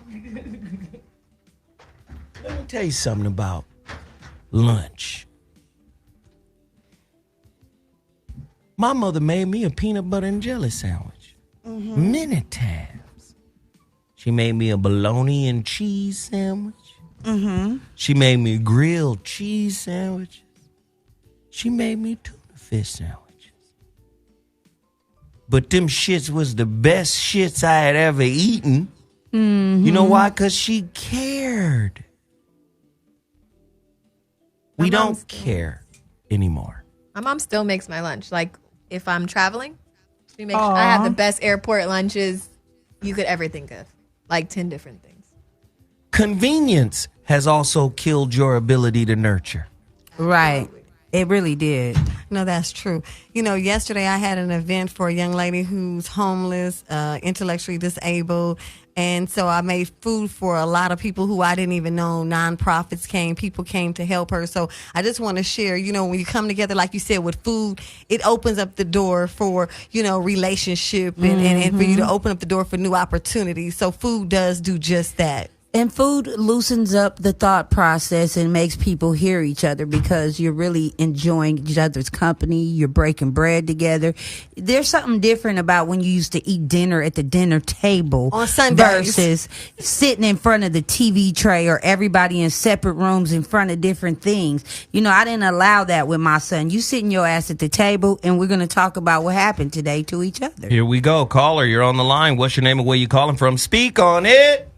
Let me tell you something about lunch. My mother made me a peanut butter and jelly sandwich. Many times. She made me a bologna and cheese sandwich. She made me grilled cheese sandwiches. She made me tuna fish sandwiches. But them shits was the best shits I had ever eaten. You know why? Because she cared. We don't care anymore. My mom still makes my lunch. Like, if I'm traveling, she makes I have the best airport lunches you could ever think of. Like 10 different things. Convenience has also killed your ability to nurture. Right. It really did. No, that's true. You know, yesterday I had an event for a young lady who's homeless, intellectually disabled. And so I made food for a lot of people who I didn't even know. Nonprofits came, people came to help her. So I just want to share, you know, when you come together, like you said, with food, it opens up the door for, you know, relationship and for you to open up the door for new opportunities. So food does do just that. And food loosens up the thought process and makes people hear each other because you're really enjoying each other's company. You're breaking bread together. There's something different about when you used to eat dinner at the dinner table on Sundays versus sitting in front of the TV tray or everybody in separate rooms in front of different things. You know, I didn't allow that with my son. You sitting your ass at the table and we're going to talk about what happened today to each other. Here we go. Caller, you're on the line. What's your name and where you calling from? Speak on it.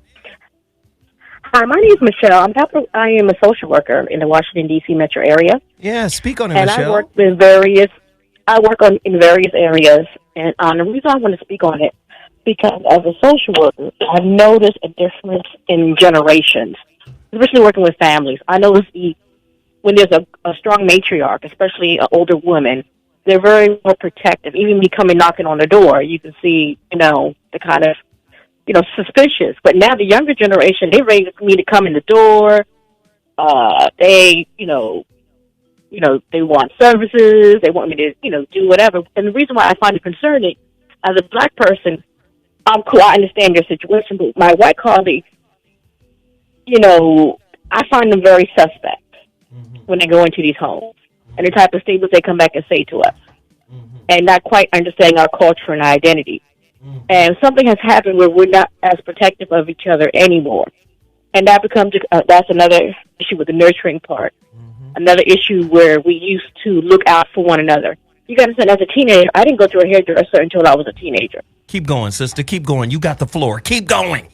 Hi, my name is Michelle. I am a social worker in the Washington, D.C. metro area. Yeah, speak on it, and Michelle. I work in various areas. And the reason I want to speak on it, because as a social worker, I've noticed a difference in generations, especially working with families. I notice when there's a strong matriarch, especially an older woman, they're very more protective. Even me coming knocking on the door, you can see, you know, the kind of, you know, suspicious. But now the younger generation, they're ready for me to come in the door. They, they want services. They want me to, you know, do whatever. And the reason why I find it concerning, as a black person, I'm cool. I understand your situation, but my white colleagues, you know, I find them very suspect when they go into these homes and the type of statements they come back and say to us, and not quite understanding our culture and our identity. And something has happened where we're not as protective of each other anymore. And that becomes, that's another issue with the nurturing part. Another issue where we used to look out for one another. You got to understand, as a teenager, I didn't go to a hairdresser until I was a teenager. Keep going, sister. Keep going. You got the floor. Keep going.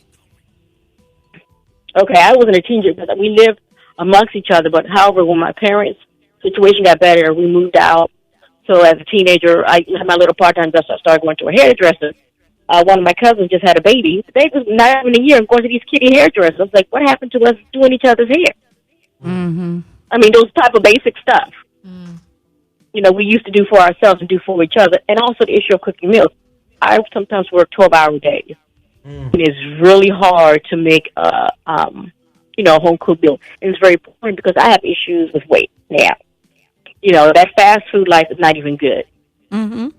Okay, I wasn't a teenager because we lived amongst each other. But however, when my parents' situation got better, we moved out. So as a teenager, I had my little part-time job, so I started going to a hairdresser. One of my cousins just had a baby. The baby was not even a year and going to these kiddie hairdressers. I was like, what happened to us doing each other's hair? I mean, those type of basic stuff. You know, we used to do for ourselves and do for each other. And also the issue of cooking meals. I sometimes work 12-hour days. It is really hard to make a home-cooked meal. And it's very important because I have issues with weight now. You know, that fast food life is not even good. And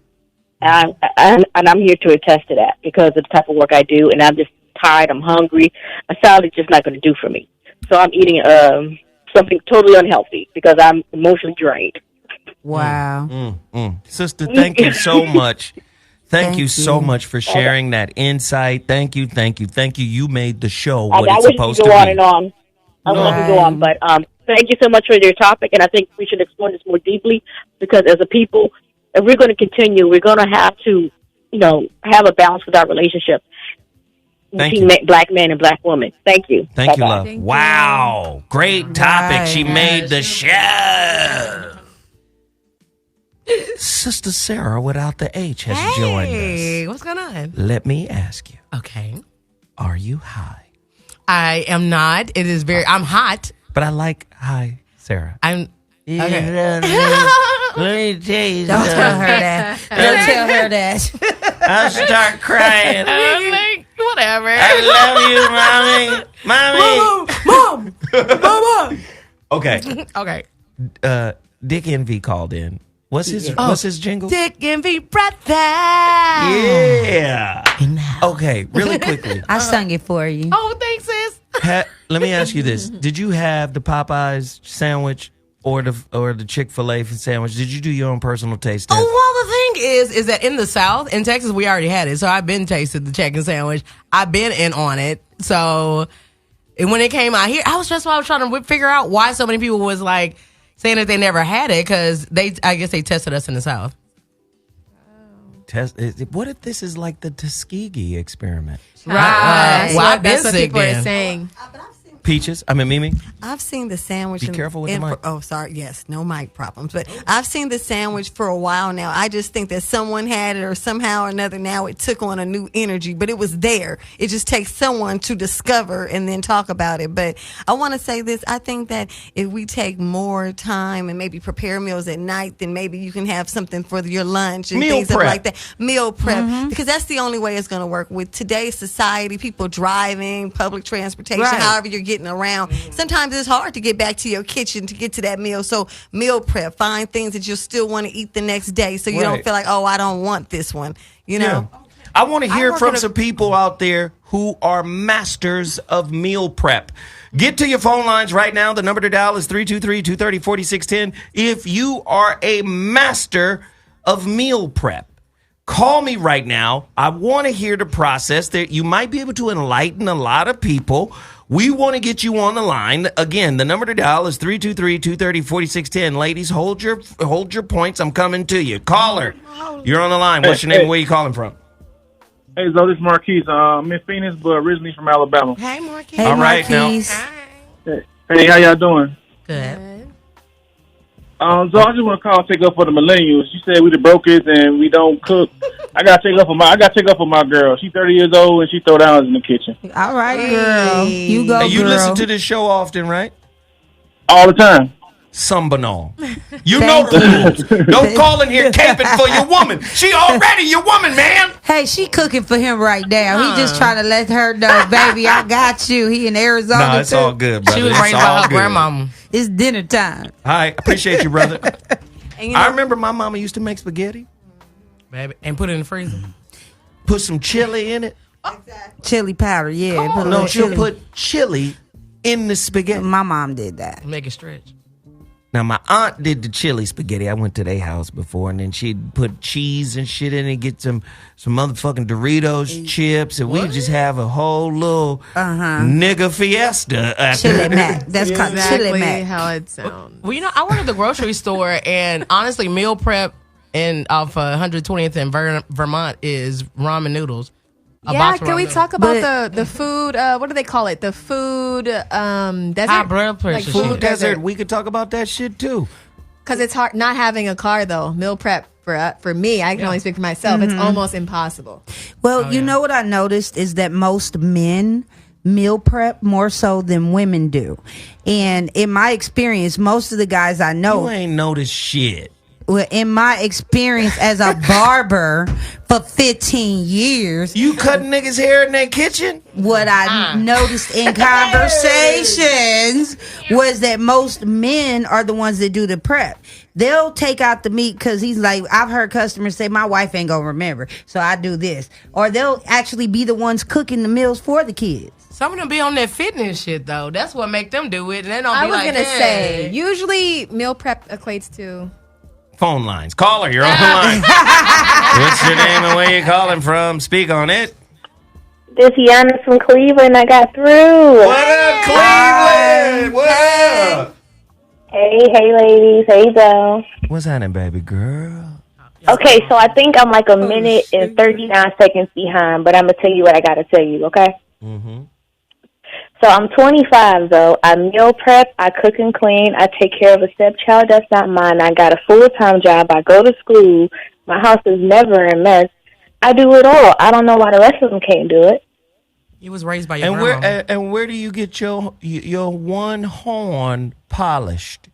I'm here to attest to that because of the type of work I do, and I'm just tired, I'm hungry. A salad is just not going to do for me. So I'm eating something totally unhealthy because I'm emotionally drained. Wow. Sister, thank you so much. Thank you so much for sharing that insight. Thank you. You made the show what it's supposed to be. I wish you go on and on. I would love to go on, but thank you so much for your topic, and I think we should explore this more deeply because as a people, if we're going to continue, we're going to have to, you know, have a balance with our relationship between black men and black women. Thank you. Thank you, love. Wow. Great topic. She made the show. Sister Sarah without the H has joined us. Hey, what's going on? Let me ask you. Okay. Are you high? I am not. It is I'm hot. But I like high, Sarah. Okay. Let me tell you Don't something. tell her that. Don't tell her that. I'll start crying. I'm like, whatever. I love you, Mommy. Mom. Okay. Okay. Dick Envy called in. What's his jingle? Dick Envy brother. Yeah. Okay, really quickly. I sung it for you. Oh, thanks, sis. Let me ask you this. Did you have the Popeyes sandwich or the Chick-Fil-A sandwich? Did you do your own personal taste test? Oh, well, the thing is that in the South, in Texas, we already had it. So I've been tasted the chicken sandwich. I've been in on it. So and when it came out here, I was trying to figure out why so many people was like saying that they never had it because I guess they tested us in the South. What if this is like the Tuskegee experiment? Right. Well, that's what people are saying. Peaches? Mimi? I've seen the sandwich. Be careful with the mic. Oh, sorry. Yes, no mic problems. But I've seen the sandwich for a while now. I just think that someone had it or somehow or another now it took on a new energy. But it was there. It just takes someone to discover and then talk about it. But I want to say this. I think that if we take more time and maybe prepare meals at night, then maybe you can have something for your lunch and Meal things prep. like that. Meal prep. Because that's the only way it's going to work. With today's society, people driving, public transportation, Right. however you're getting around. Sometimes it's hard to get back to your kitchen to get to that meal. So meal prep, find things that you'll still want to eat the next day so you don't feel like, oh, I don't want this one. You know? Yeah. I want to hear from some people out there who are masters of meal prep. Get to your phone lines right now. The number to dial is 323-230-4610. If you are a master of meal prep, call me right now. I want to hear the process that you might be able to enlighten a lot of people. We want to get you on the line. Again, the number to dial is 323-230-4610. Ladies, hold your points. I'm coming to you. Caller, you're on the line. What's your name and where you calling from? Hey, Zoe, this is Marquise. I'm in Phoenix, but originally from Alabama. Hey, Marquise. All right, Marquise. Hey, how y'all doing? Good. So I just want to call and take up for the millennials. You said we the brokers and we don't cook. I got to take up for my girl. She's 30 years old and she throw down in the kitchen. All right, girl. You go, And you girl. listen to this show often, right? All the time. Sambanol. You know the rules. Don't call in here caping for your woman. She already your woman, man. Hey, she cooking for him right now. He just trying to let her know, baby, I got you. He in Arizona, Nah, it's too. all good, brother. She was It's raised by all her good. grandmama. It's dinner time. I appreciate you, brother. And you know, I remember my mama used to make spaghetti. Baby, and put it in the freezer. Put some chili in it. Chili powder, yeah. Put a No, little she'll chili. put chili in the spaghetti. My mom did that. Make it stretch. Now, my aunt did the chili spaghetti. I went to their house before, and then she'd put cheese and shit in it, get some motherfucking Doritos chips, and we'd just have a whole little nigga fiesta. Chili mac. That's called chili mac. How it sounds. Well, you know, I went to the grocery store, and honestly, meal prep off 120th in Vermont is ramen noodles. Yeah, can we talk about the food? What do they call it? The food desert. High blood pressure. Food desert. We could talk about that shit too. Because it's hard not having a car though. Meal prep for me, I can only speak for myself. It's almost impossible. Well, you know what I noticed is that most men meal prep more so than women do. And in my experience, most of the guys I know... You ain't noticed shit. Well, in my experience as a barber for 15 years... You cutting niggas' hair in that kitchen? What I noticed in conversations was that most men are the ones that do the prep. They'll take out the meat because he's like, I've heard customers say, my wife ain't gonna remember, so I do this. Or they'll actually be the ones cooking the meals for the kids. Some of them be on that fitness shit, though. That's what make them do it. And they don't I be was like, gonna hey. say, usually meal prep equates to Phone lines. Caller, you're on the line. What's your name and where you calling from? Speak on it. This Yana from Cleveland. I got through. What up, Cleveland? What up? Hey, ladies. Hey, Joe. What's happening, baby girl? Okay, so I think I'm like a minute and 39 seconds behind, but I'm going to tell you what I got to tell you, okay? Mm-hmm. So I'm 25, though. I meal prep, I cook and clean, I take care of a stepchild that's not mine. I got a full-time job. I go to school. My house is never a mess. I do it all. I don't know why the rest of them can't do it. You was raised by your And grandma. where do you get your one horn polished?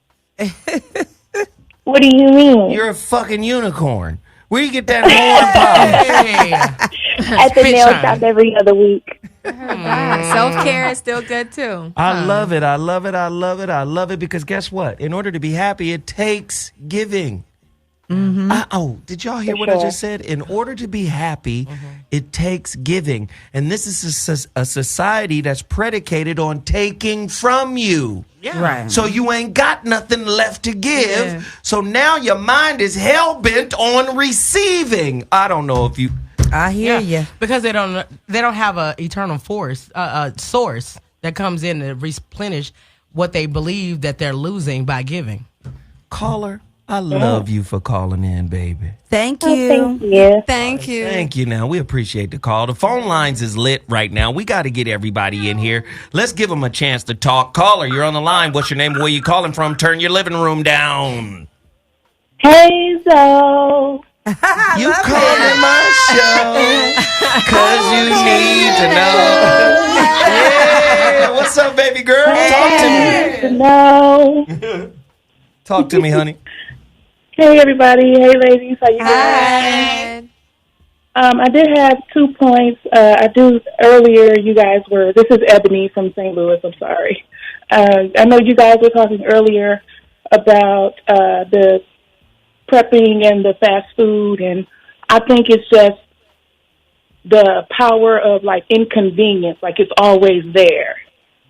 What do you mean? You're a fucking unicorn. Where you get that horn polished? At the nail shop every other week. self-care is still good too. I love it. I love it. I love it. I love it because guess what? In order to be happy, it takes giving. Did y'all hear what I just said? In order to be happy, it takes giving. And this is a society that's predicated on taking from you. Yeah. Right. So you ain't got nothing left to give. Yeah. So now your mind is hell-bent on receiving. I don't know if you... I hear you. Because they don't have a eternal source that comes in to replenish what they believe that they're losing by giving. Caller, I love you for calling in, baby. Thank Oh, you. thank you. Thank you. Thank you. Now, we appreciate the call. The phone lines is lit right now. We got to get everybody in here. Let's give them a chance to talk. Caller, you're on the line. What's your name? Where you calling from? Turn your living room down. Hey, Zoe. You calling my show because you need to know. Yeah. What's up, baby girl? Talk to me. Talk to me, honey. Hey, everybody. Hey, ladies. How you doing? Hi. I did have 2 points. Earlier, you guys were, this is Ebony from St. Louis. I'm sorry. I know you guys were talking earlier about the prepping and the fast food, and I think it's just the power of, like, inconvenience. Like, it's always there.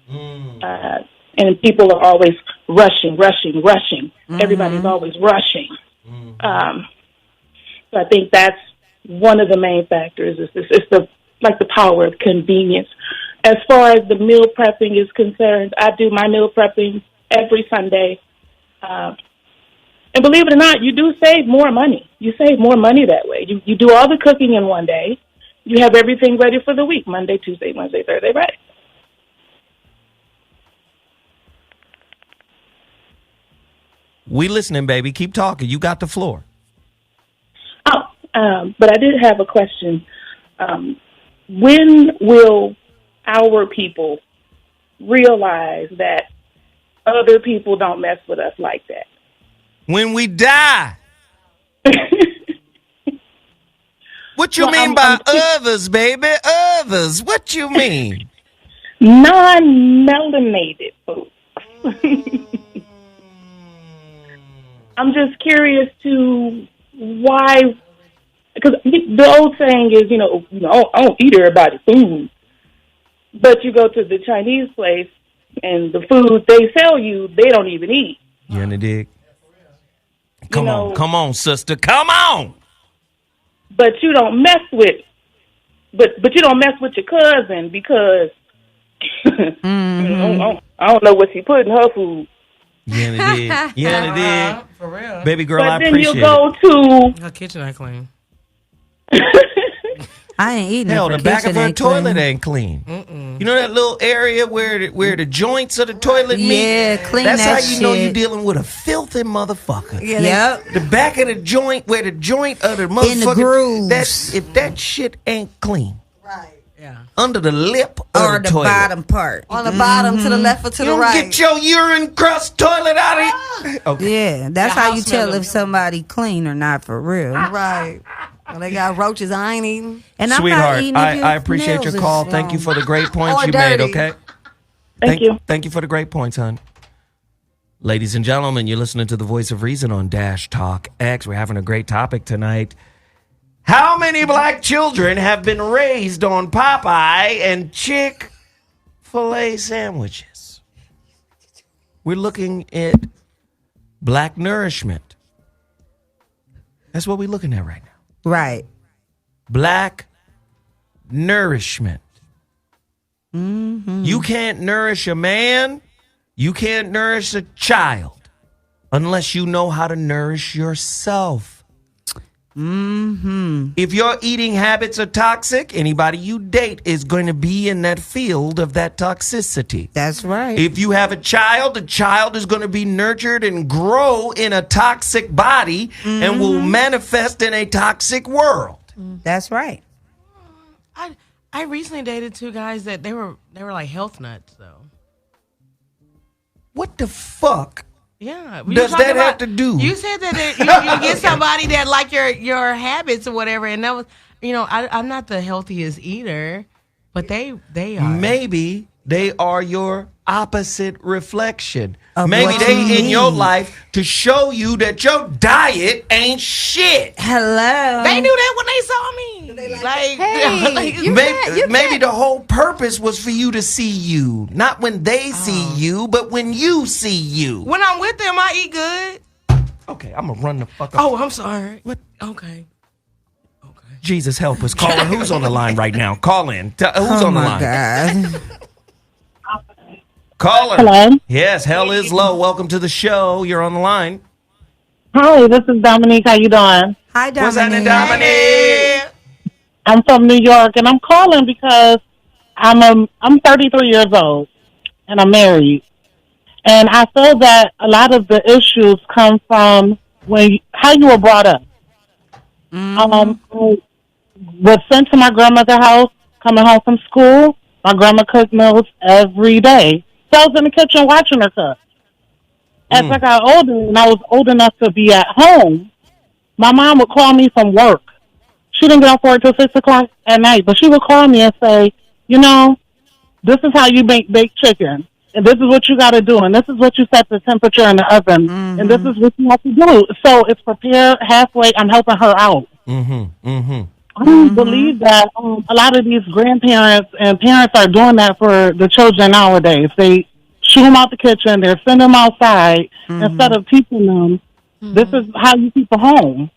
And people are always rushing. Everybody's always rushing. So I think that's one of the main factors. It's the power of convenience. As far as the meal prepping is concerned, I do my meal prepping every Sunday. And believe it or not, you do save more money. You save more money that way. You do all the cooking in one day. You have everything ready for the week: Monday, Tuesday, Wednesday, Thursday, Friday. We listening, baby. Keep talking. You got the floor. But I did have a question. When will our people realize that other people don't mess with us like that? When we die. What you mean by others, baby? Others. What you mean? Non-melanated folks. I'm just curious to why, because the old saying is, I don't eat everybody's food. But you go to the Chinese place and the food they sell you, they don't even eat. You in the dig? Come on, sister. Come on. But you don't mess with, but you don't mess with your cousin because I don't know what she put in her food. Yeah, it did. Yeah, it did. For real. Baby girl, but I then appreciate you go it. to her kitchen ain't clean. I ain't eating. Hell, it. the back of her toilet ain't clean. You know that little area where the joints of the toilet meet? Yeah, clean That's that how you know shit. you're dealing with a filthy motherfucker. Yeah, yep. The back of the joint, where the joint of the motherfucker. In the grooves. If that shit ain't clean. Right. Yeah. Under the lip Or of the the toilet. bottom part. On the bottom, to the left or to You the don't right. get your urine crust toilet out of here. Okay. Yeah, that's The how house you tell smell if somebody clean or not for real. Right. Well, they got roaches I ain't eating. And I'm not Sweetheart, eating if I your appreciate your nails call. is Thank you for the great points Or you made, dirty. okay? Thank you. Thank you for the great points, hon. Ladies and gentlemen, you're listening to the Voice of Reason on Dash Talk X. We're having a great topic tonight. How many black children have been raised on Popeye and Chik-Fil-A sandwiches? We're looking at black nourishment. That's what we're looking at right now. Right. Black nourishment. Mm-hmm. You can't nourish a man. You can't nourish a child unless you know how to nourish yourself. Mm-hmm. If your eating habits are toxic, anybody you date is going to be in that field of that toxicity. That's right. If you have a child, the child is going to be nurtured and grow in a toxic body and will manifest in a toxic world. That's right. I recently dated 2 guys that they were like health nuts though. What the fuck? Yeah. Does that have to do? You said that you get somebody that like your habits or whatever, and that was, I'm not the healthiest eater, but they are. Maybe they are your opposite reflection. Of Maybe what they you in your need. life to show you that your diet ain't shit. Hello. They knew that when they saw me. Like, Maybe the whole purpose was for you to see you. Not when they see you, but when you see you. when I'm with them, I eat good. Okay, I'm gonna run the fuck up. Oh, I'm sorry. What? Okay. Jesus help us. Caller, who's on the line right now? Call in. Who's on the line? God. Caller. Hello? Yes, hell is low. Welcome to the show. You're on the line. Hi, this is Dominique. How you doing? Hi, Dominique. What's happening, Dominique? I'm from New York, and I'm calling because I'm 33 years old, and I'm married. And I feel that a lot of the issues come from how you were brought up. I was sent to my grandmother's house, coming home from school. My grandma cooked meals every day. So I was in the kitchen watching her cook. As I got older, and I was old enough to be at home, my mom would call me from work. She didn't get off work till 6 o'clock at night, but she would call me and say, this is how you make baked chicken, and this is what you got to do, and this is what you set the temperature in the oven, and this is what you have to do. So it's prepared halfway. I'm helping her out. I don't believe that a lot of these grandparents and parents are doing that for the children nowadays. They shoo them out the kitchen. They're sending them outside instead of teaching them, this is how you keep a home.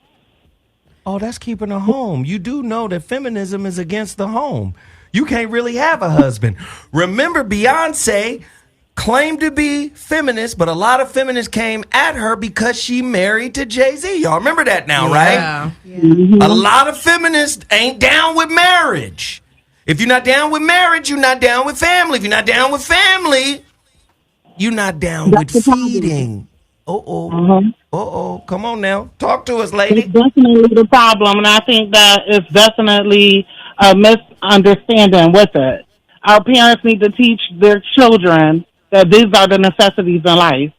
Oh, that's keeping a home. You do know that feminism is against the home. You can't really have a husband. Remember, Beyonce claimed to be feminist, but a lot of feminists came at her because she married to Jay-Z. Y'all remember that now, right? A lot of feminists ain't down with marriage. If you're not down with marriage, you're not down with family. If you're not down with family, you're not down with feeding. Come on now. Talk to us, lady. It's definitely the problem, and I think that it's definitely a misunderstanding with it. Our parents need to teach their children that these are the necessities in life.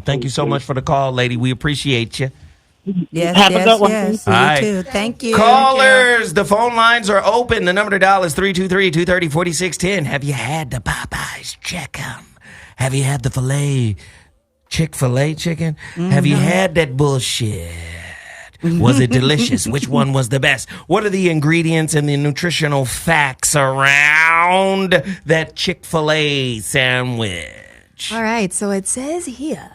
Thank you so much for the call, lady. We appreciate you. Yes, Have a good one. yes. All right. You too. Thank you. Callers, the phone lines are open. The number to dial is 323-230-4610. Have you had the Popeyes chicken? Have you had the filet Chik-Fil-A chicken? Have you had that bullshit? Was it delicious? Which one was the best? What are the ingredients and the nutritional facts around that Chick-fil-A sandwich? All right, so it says here,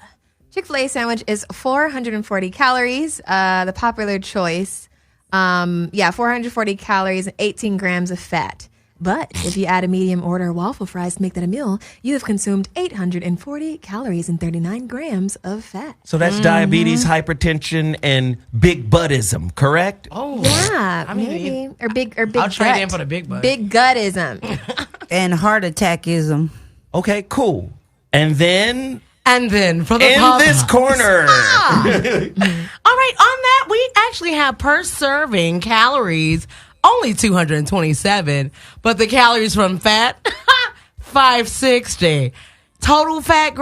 Chick-fil-A sandwich is 440 calories, the popular choice. 440 calories and 18 grams of fat. But if you add a medium order waffle fries to make that a meal, you have consumed 840 calories and 39 grams of fat. So that's diabetes, hypertension, and big buttism, correct? Oh, yeah, maybe or big I'll trade gut. in for the big butt. Big guttism. And heart attackism. Okay, cool. And then for the in this corner. All right, on that, we actually have per serving calories only 227, but the calories from fat 560. Total fat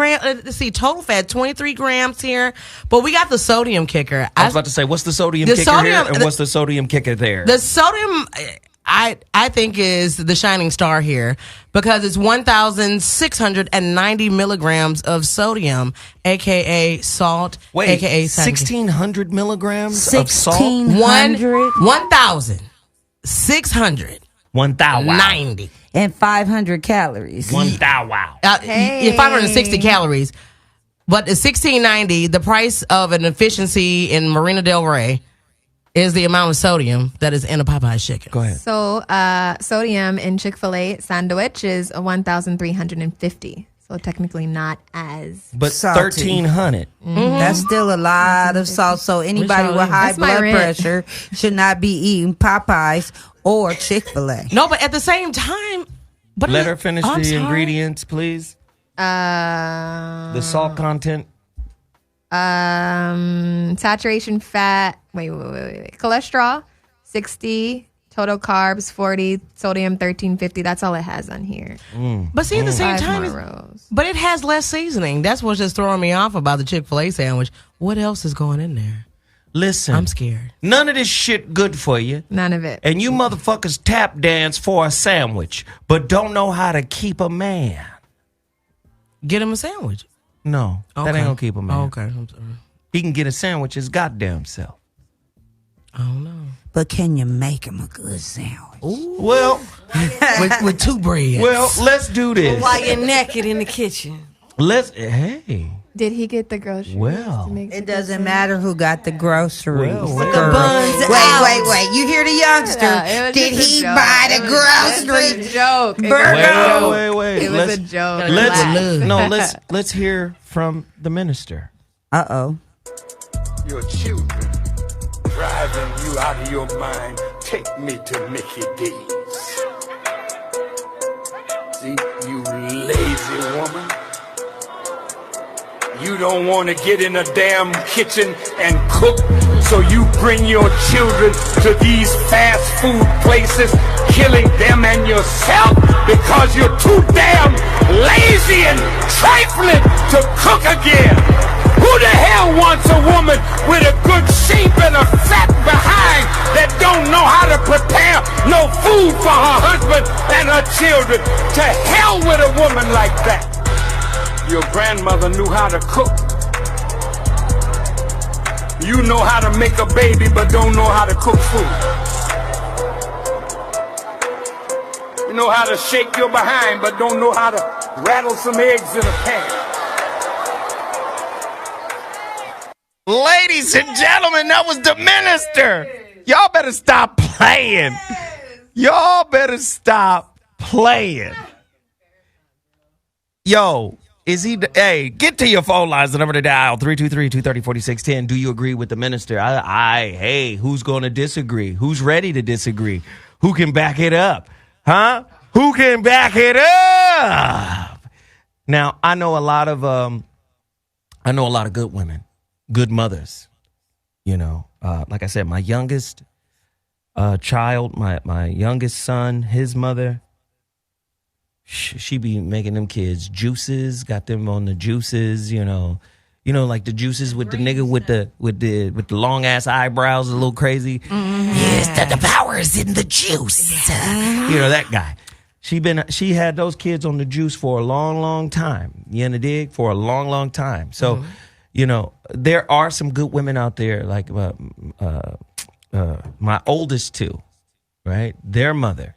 total fat 23 grams here, but we got the sodium kicker. I was about to say, what's the sodium kicker here, and what's the sodium kicker there? The sodium, I think, is the shining star here because it's 1,690 milligrams of sodium, aka salt, aka 1,600 milligrams of salt. 1,690 and 500 calories. 560 calories. But the 1,690, the price of an efficiency in Marina Del Rey is the amount of sodium that is in a Popeyes chicken. Go ahead. So sodium in Chick-fil-A sandwich is 1,350. So technically not as but salty. 1,300. That's still a lot of salt. So anybody with high blood pressure should not be eating Popeyes or Chick-fil-A. No, but at the same time, let her finish the ingredients, please. The salt content. Saturation fat. Wait. Cholesterol 60. Total carbs 40, sodium 1350. That's all it has on here. But see, at the same time, but it has less seasoning. That's what's just throwing me off about the Chick-fil-A sandwich. What else is going in there? Listen. I'm scared. None of this shit good for you. None of it. And you motherfuckers tap dance for a sandwich, but don't know how to keep a man. Get him a sandwich. No, that ain't gonna keep a man. Okay, I'm sorry. He can get a sandwich his goddamn self. I don't know. But can you make him a good sandwich? Well, with two breads. Well, let's do this. While you're naked in the kitchen. Hey. Did he get the groceries? Well, it doesn't matter who got the groceries. Well, Girl. buns wait, out. wait. You hear the youngster? Yeah, it was Did just a he joke. buy the It was groceries? a joke. It was Burger. a joke. Wait. It was a joke. Let's hear from the minister. Uh-oh. Your children driving you out of your mind. Take me to Mickey D's. See, you lazy woman. You don't want to get in a damn kitchen and cook, so you bring your children to these fast food places, killing them and yourself because you're too damn lazy and trifling to cook again. Who the hell wants a woman with a good shape and a fat behind that don't know how to prepare no food for her husband and her children? To hell with a woman like that. Your grandmother knew how to cook. You know how to make a baby but don't know how to cook food. You know how to shake your behind but don't know how to rattle some eggs in a pan. Ladies and gentlemen, that was the minister. Y'all better stop playing. Y'all better stop playing. Yo, is he? Hey, get to your phone lines. The number to dial 323-230-4610. Do you agree with the minister? Hey, who's going to disagree? Who's ready to disagree? Who can back it up? Huh? Who can back it up? Now, I know a lot of good women. Good mothers, you know, like I said, my youngest child, my youngest son, his mother, she be making them kids juices, got them on the juices, you know, like the juices with the nigga with the long ass eyebrows, a little crazy. Mm-hmm. Yes, the power is in the juice. You know, that guy. She had those kids on the juice for a long time. You in the dig? For a long time. So. Mm-hmm. You know, there are some good women out there, like my oldest two, right? Their mother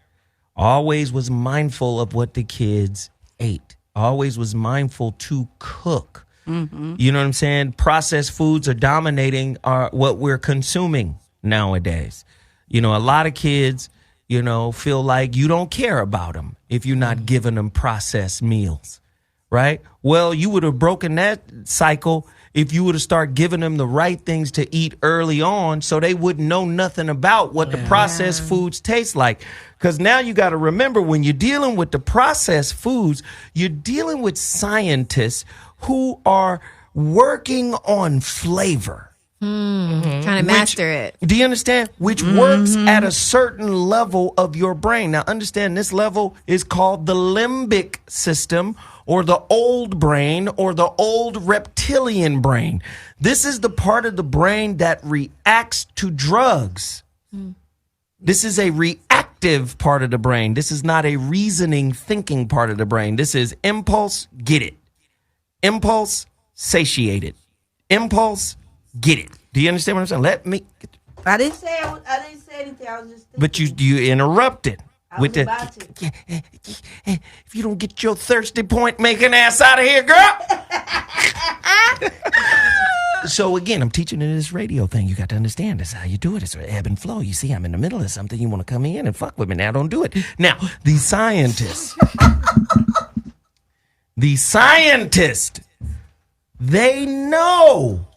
always was mindful of what the kids ate, always was mindful to cook. Mm-hmm. You know what I'm saying? Processed foods are dominating what we're consuming nowadays. You know, a lot of kids, you know, feel like you don't care about them if you're not giving them processed meals, right? Well, you would have broken that cycle if you would have started giving them the right things to eat early on so they wouldn't know nothing about what the processed foods taste like. Because now you got to remember, when you're dealing with the processed foods, you're dealing with scientists who are working on flavor. Trying to master it. Do you understand? Which works at a certain level of your brain. Now, understand, this level is called the limbic system, or the old brain, or the old reptilian brain. This is the part of the brain that reacts to drugs. This is a reactive part of the brain. This is not a reasoning, thinking part of the brain. This is impulse, get it. Impulse, satiate it. Impulse, get it. Do you understand what I'm saying? Let me. I didn't say anything. I was just thinking. But you interrupted. With if you don't get your thirsty point making ass out of here, girl. So again, I'm teaching you this radio thing. You got to understand this, how you do it. It's an ebb and flow. You see, I'm in the middle of something. You want to come in and fuck with me. Now don't do it. Now, the scientists, they know.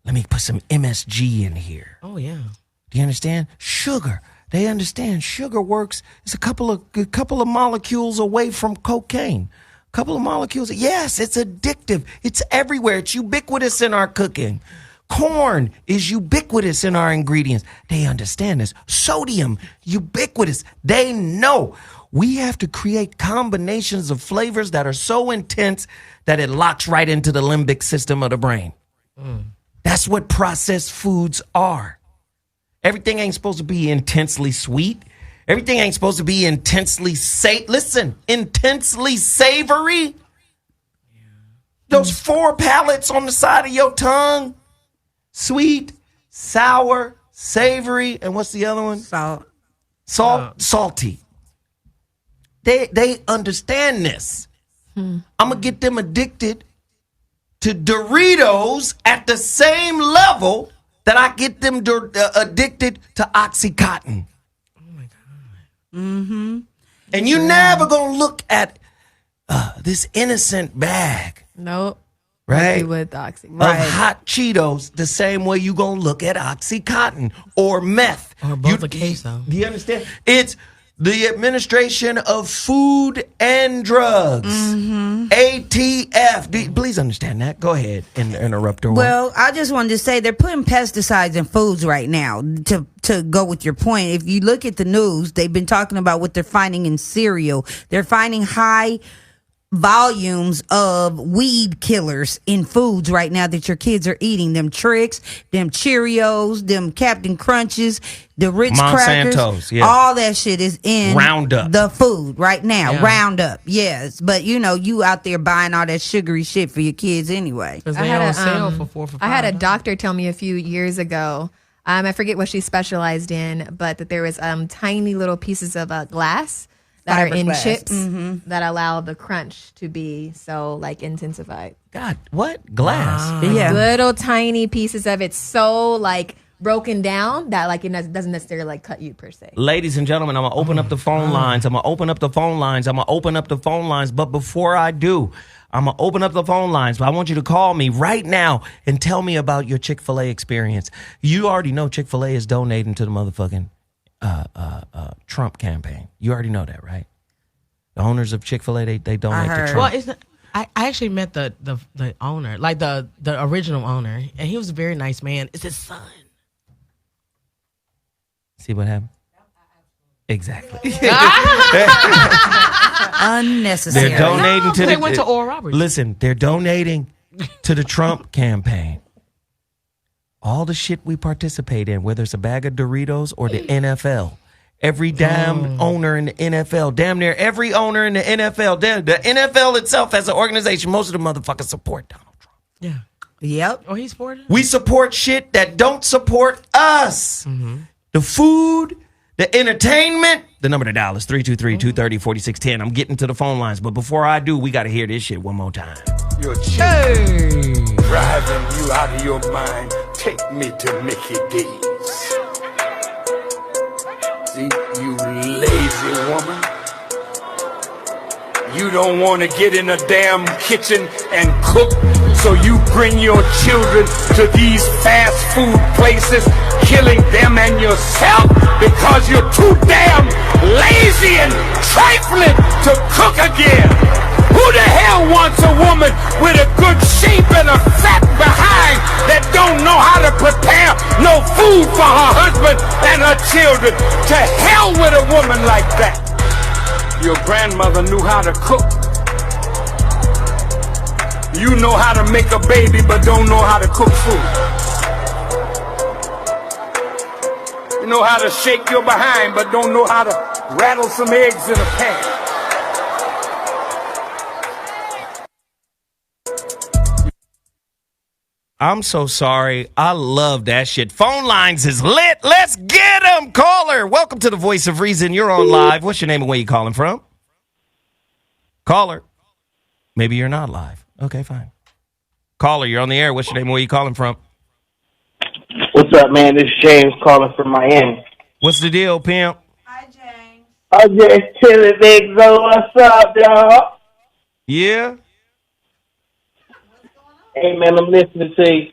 Let me put some MSG in here. Oh yeah. Do you understand? Sugar. They understand sugar works. It's a couple of molecules away from cocaine. A couple of molecules. Yes, it's addictive. It's everywhere. It's ubiquitous in our cooking. Corn is ubiquitous in our ingredients. They understand this. Sodium, ubiquitous. They know. We have to create combinations of flavors that are so intense that it locks right into the limbic system of the brain. That's what processed foods are. Everything ain't supposed to be intensely sweet. Everything ain't supposed to be intensely intensely savory. Those 4 palates on the side of your tongue. Sweet, sour, savory, and what's the other one? Salty. They understand this. I'm going to get them addicted to Doritos at the same level that I get them addicted to Oxycontin. Oh my God. Mm-hmm. And you never going to look at this innocent bag. Nope. Right? With Oxy. Of hot Cheetos the same way you going to look at Oxycontin or meth. Or both a queso. Do you understand? It's the Administration of Food and Drugs. ATF. Please understand that. Go ahead and interrupt her. Well, I just wanted to say they're putting pesticides in foods right now to go with your point. If you look at the news, they've been talking about what they're finding in cereal. They're finding high volumes of weed killers in foods right now that your kids are eating. Them Tricks, them Cheerios, them Captain Crunches, the Ritz crackers, all that shit is in Roundup, the food right now. Roundup, yes. But you out there buying all that sugary shit for your kids anyway. Because they on sale for 4 for $5. I had a doctor tell me a few years ago. I forget what she specialized in, but that there was tiny little pieces of glass that are in chips that allow the crunch to be so intensified. God, what? Glass? Yeah. Little tiny pieces of it so broken down that it doesn't necessarily cut you per se. Ladies and gentlemen, I'm going to open up the phone lines. But before I do, I'm going to open up the phone lines. But I want you to call me right now and tell me about your Chick-Fil-A experience. You already know Chick-Fil-A is donating to the motherfucking Trump campaign. You already know that, right? The owners of Chick-Fil-A, they donate to Trump. Well, I actually met the owner, the original owner, and he was a very nice man. It's his son. See what happened? Exactly. Unnecessary. They're donating to they went to Oral Roberts. Listen, they're donating to the Trump campaign. All the shit we participate in, whether it's a bag of Doritos or the NFL. Every damn owner in the NFL, damn near every owner in the NFL, the NFL itself as an organization, most of the motherfuckers support Donald Trump. Yeah. Yep. Oh, he supported? We support shit that don't support us. The food, the entertainment. The number to dial is 323-230-4610. I'm getting to the phone lines, but before I do, we got to hear this shit one more time. Your chick driving you out of your mind. Take me to Mickey D's. See, you lazy woman. You don't want to get in a damn kitchen and cook, so you bring your children to these fast food places, killing them and yourself because you're too damn lazy and trifling to cook again. Who the hell wants a woman with a good shape and a fat behind that don't know how to prepare no food for her husband and her children? To hell with a woman like that. Your grandmother knew how to cook. You know how to make a baby but don't know how to cook food. You know how to shake your behind but don't know how to rattle some eggs in a pan. I'm so sorry. I love that shit. Phone lines is lit. Let's get them. Caller, welcome to the Voice of Reason. You're on live. What's your name and where you calling from? Caller. Maybe you're not live. Okay, fine. Caller, you're on the air. What's your name and where you calling from? What's up, man? This is James calling from Miami. What's the deal, pimp? I'm just chilling, Big Zo. What's up, y'all? Yeah? Hey, man, I'm listening to you.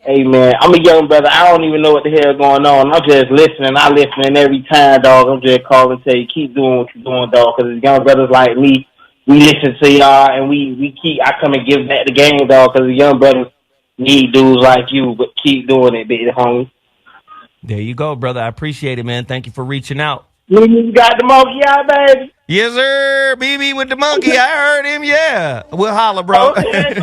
Hey, man, I'm a young brother. I don't even know what the hell going on. I'm just listening. I listen every time, dog. I'm just calling to tell you, keep doing what you're doing, dog, because young brothers like me, we listen to y'all, and I come and give back the game, dog, because the young brothers need dudes like you, but keep doing it, big homie. There you go, brother. I appreciate it, man. Thank you for reaching out. You got the monkey out, baby? Yes, sir. BB with the monkey. I heard him, yeah. We'll holler, bro. Okay,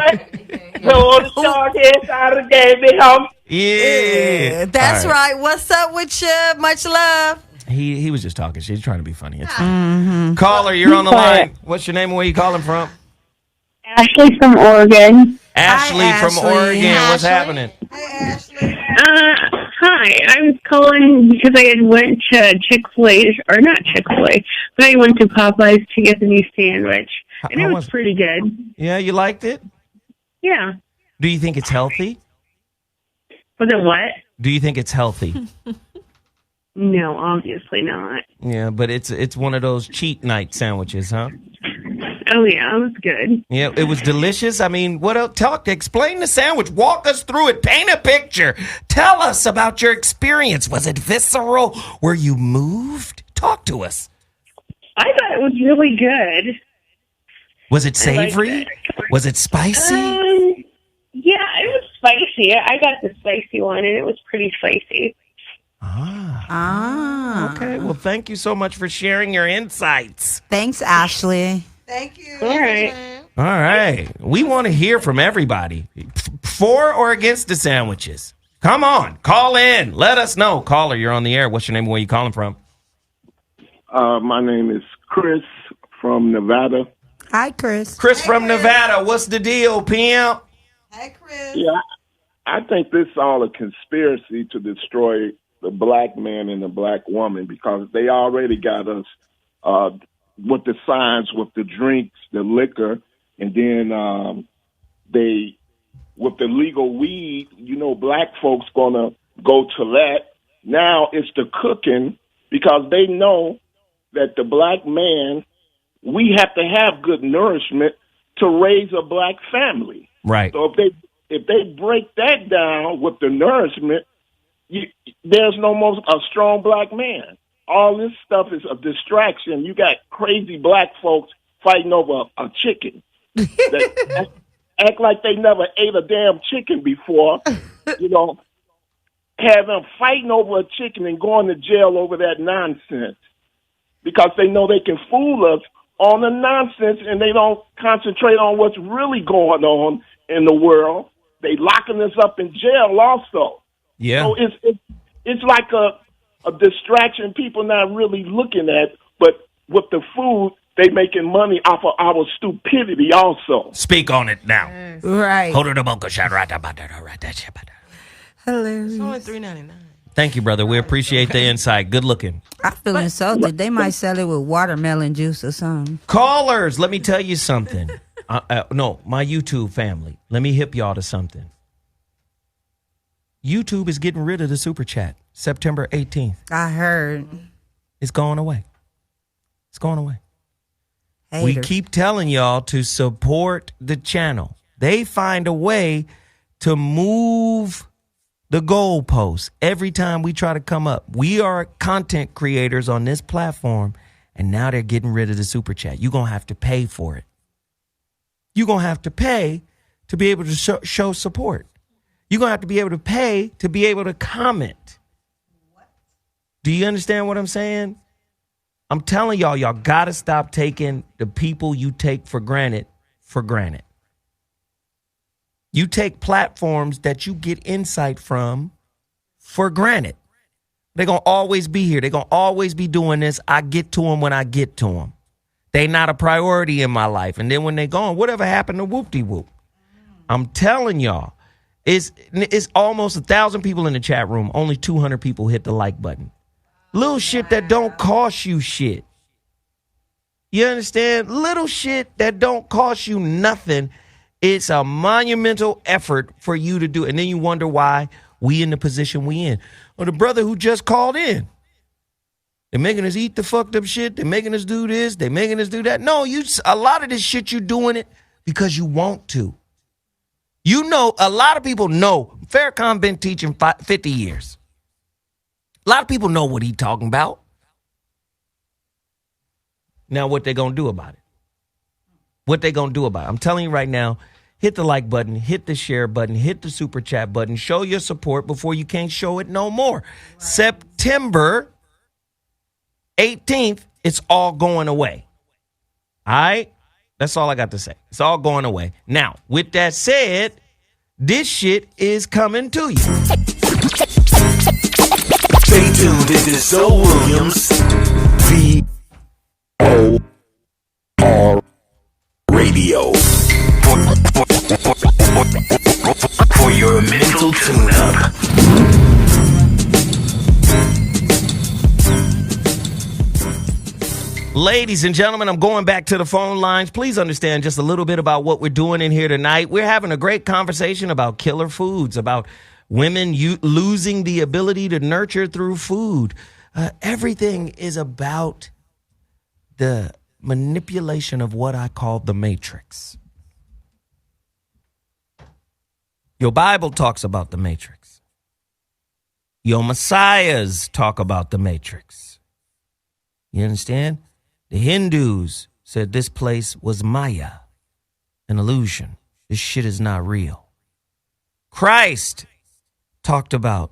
told the dog head out of the game, big homie. Yeah. That's All right. What's up with you? Much love. He was just talking. She's trying to be funny. It's fine. Caller, you're on the Quiet. line. What's your name and where you calling from? Ashley from Oregon. Ashley from Ashley. Oregon. What's Ashley. happening? Hi, I was calling because I had went to Chick-Fil-A, or not Chick-Fil-A, but I went to Popeyes to get the new sandwich, and it how was pretty good. Yeah, you liked it? Yeah. Do you think it's healthy? Was it what? Do you think it's healthy? No, obviously not. Yeah, but it's one of those cheat night sandwiches, huh? Oh, yeah, it was good. Yeah, it was delicious. I mean, what else? Explain the sandwich. Walk us through it. Paint a picture. Tell us about your experience. Was it visceral? Were you moved? Talk to us. I thought it was really good. Was it I liked savory? it. Was it spicy? Yeah, it was spicy. I got the spicy one, and it was pretty spicy. Okay, well, thank you so much for sharing your insights. Thanks, Ashley. Thank you. All right. All right. We want to hear from everybody. For or against the sandwiches? Come on. Call in. Let us know. Caller, you're on the air. What's your name and where you calling from? My name is Chris from Nevada. Hi, Chris. Chris from Nevada. What's the deal, pimp? Yeah, I think this is all a conspiracy to destroy the black man and the black woman because they already got us with the signs, with the drinks, the liquor, and then they, with the legal weed, you know, black folks gonna go to that. Now it's the cooking because they know that the black man, we have to have good nourishment to raise a black family. Right. So if they break that down with the nourishment, there's no more a strong black man. All this stuff is a distraction. You got crazy black folks fighting over a chicken. That act like they never ate a damn chicken before. You know, have them fighting over a chicken and going to jail over that nonsense because they know they can fool us on the nonsense and they don't concentrate on what's really going on in the world. They locking us up in jail also. Yeah. So it's like a distraction people not really looking at, but with the food, they making money off of our stupidity also. Speak on it now. Right. Hold it a boca shot right. Hilarious. It's only $3.99. Thank you, brother. We appreciate the insight. Good looking. I feel insulted. They might sell it with watermelon juice or something. Callers, let me tell you something. No, my YouTube family. Let me hip y'all to something. YouTube is getting rid of the super chat September 18th. I heard. It's going away. It's going away. Haters. We keep telling y'all to support the channel. They find a way to move the goalposts every time we try to come up. We are content creators on this platform, and now they're getting rid of the super chat. You're going to have to pay for it. You're going to have to pay to be able to show support. You're going to have to be able to pay to be able to comment. Do you understand what I'm saying? I'm telling y'all got to stop taking the people you take for granted for granted. You take platforms that you get insight from for granted. They're going to always be here. They're going to always be doing this. I get to them when I get to them. They not a priority in my life. And then when they gone, whatever happened to whoop-de-whoop? I'm telling y'all, it's almost 1,000 people in the chat room. Only 200 people hit the like button. Little shit that don't cost you shit. You understand? Little shit that don't cost you nothing. It's a monumental effort for you to do. And then you wonder why we in the position we in. Or the brother who just called in. They're making us eat the fucked up shit. They're making us do this. They're making us do that. No, a lot of this shit you're doing it because you want to. You know, a lot of people know. Farrakhan been teaching 50 years. A lot of people know what he's talking about. Now, what they going to do about it? What they going to do about it? I'm telling you right now, hit the like button, hit the share button, hit the super chat button, show your support before you can't show it no more. Right. September 18th, it's all going away. All right? That's all I got to say. It's all going away. Now, with that said, This shit is coming to you. Stay tuned. This is Zoe Williams, VOR Radio. For your mental tune-up. Ladies and gentlemen, I'm going back to the phone lines. Please understand just a little bit about what we're doing in here tonight. We're having a great conversation about killer foods, about women losing the ability to nurture through food. Everything is about the manipulation of what I call the matrix. Your Bible talks about the matrix. Your messiahs talk about the matrix. You understand? The Hindus said this place was Maya, an illusion. This shit is not real. Christ talked about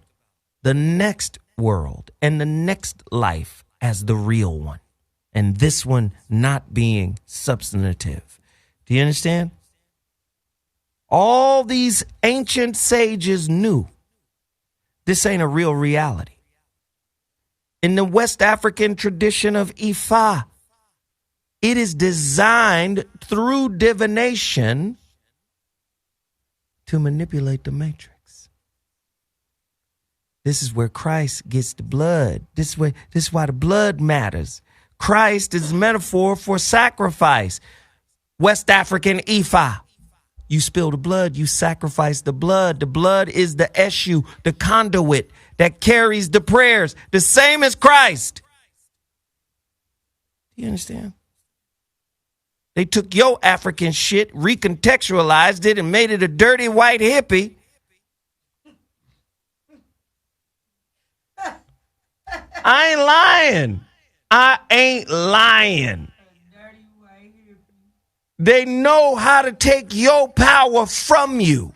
the next world and the next life as the real one, and this one not being substantive. Do you understand? All these ancient sages knew this ain't a real reality. In the West African tradition of Ifa, it is designed through divination to manipulate the matrix. This is where Christ gets the blood. This is why the blood matters. Christ is a metaphor for sacrifice. West African Ifa. You spill the blood, you sacrifice the blood. The blood is the issue, the conduit that carries the prayers, the same as Christ. Do you understand? They took your African shit, recontextualized it, and made it a dirty white hippie. I ain't lying. I ain't lying. They know how to take your power from you.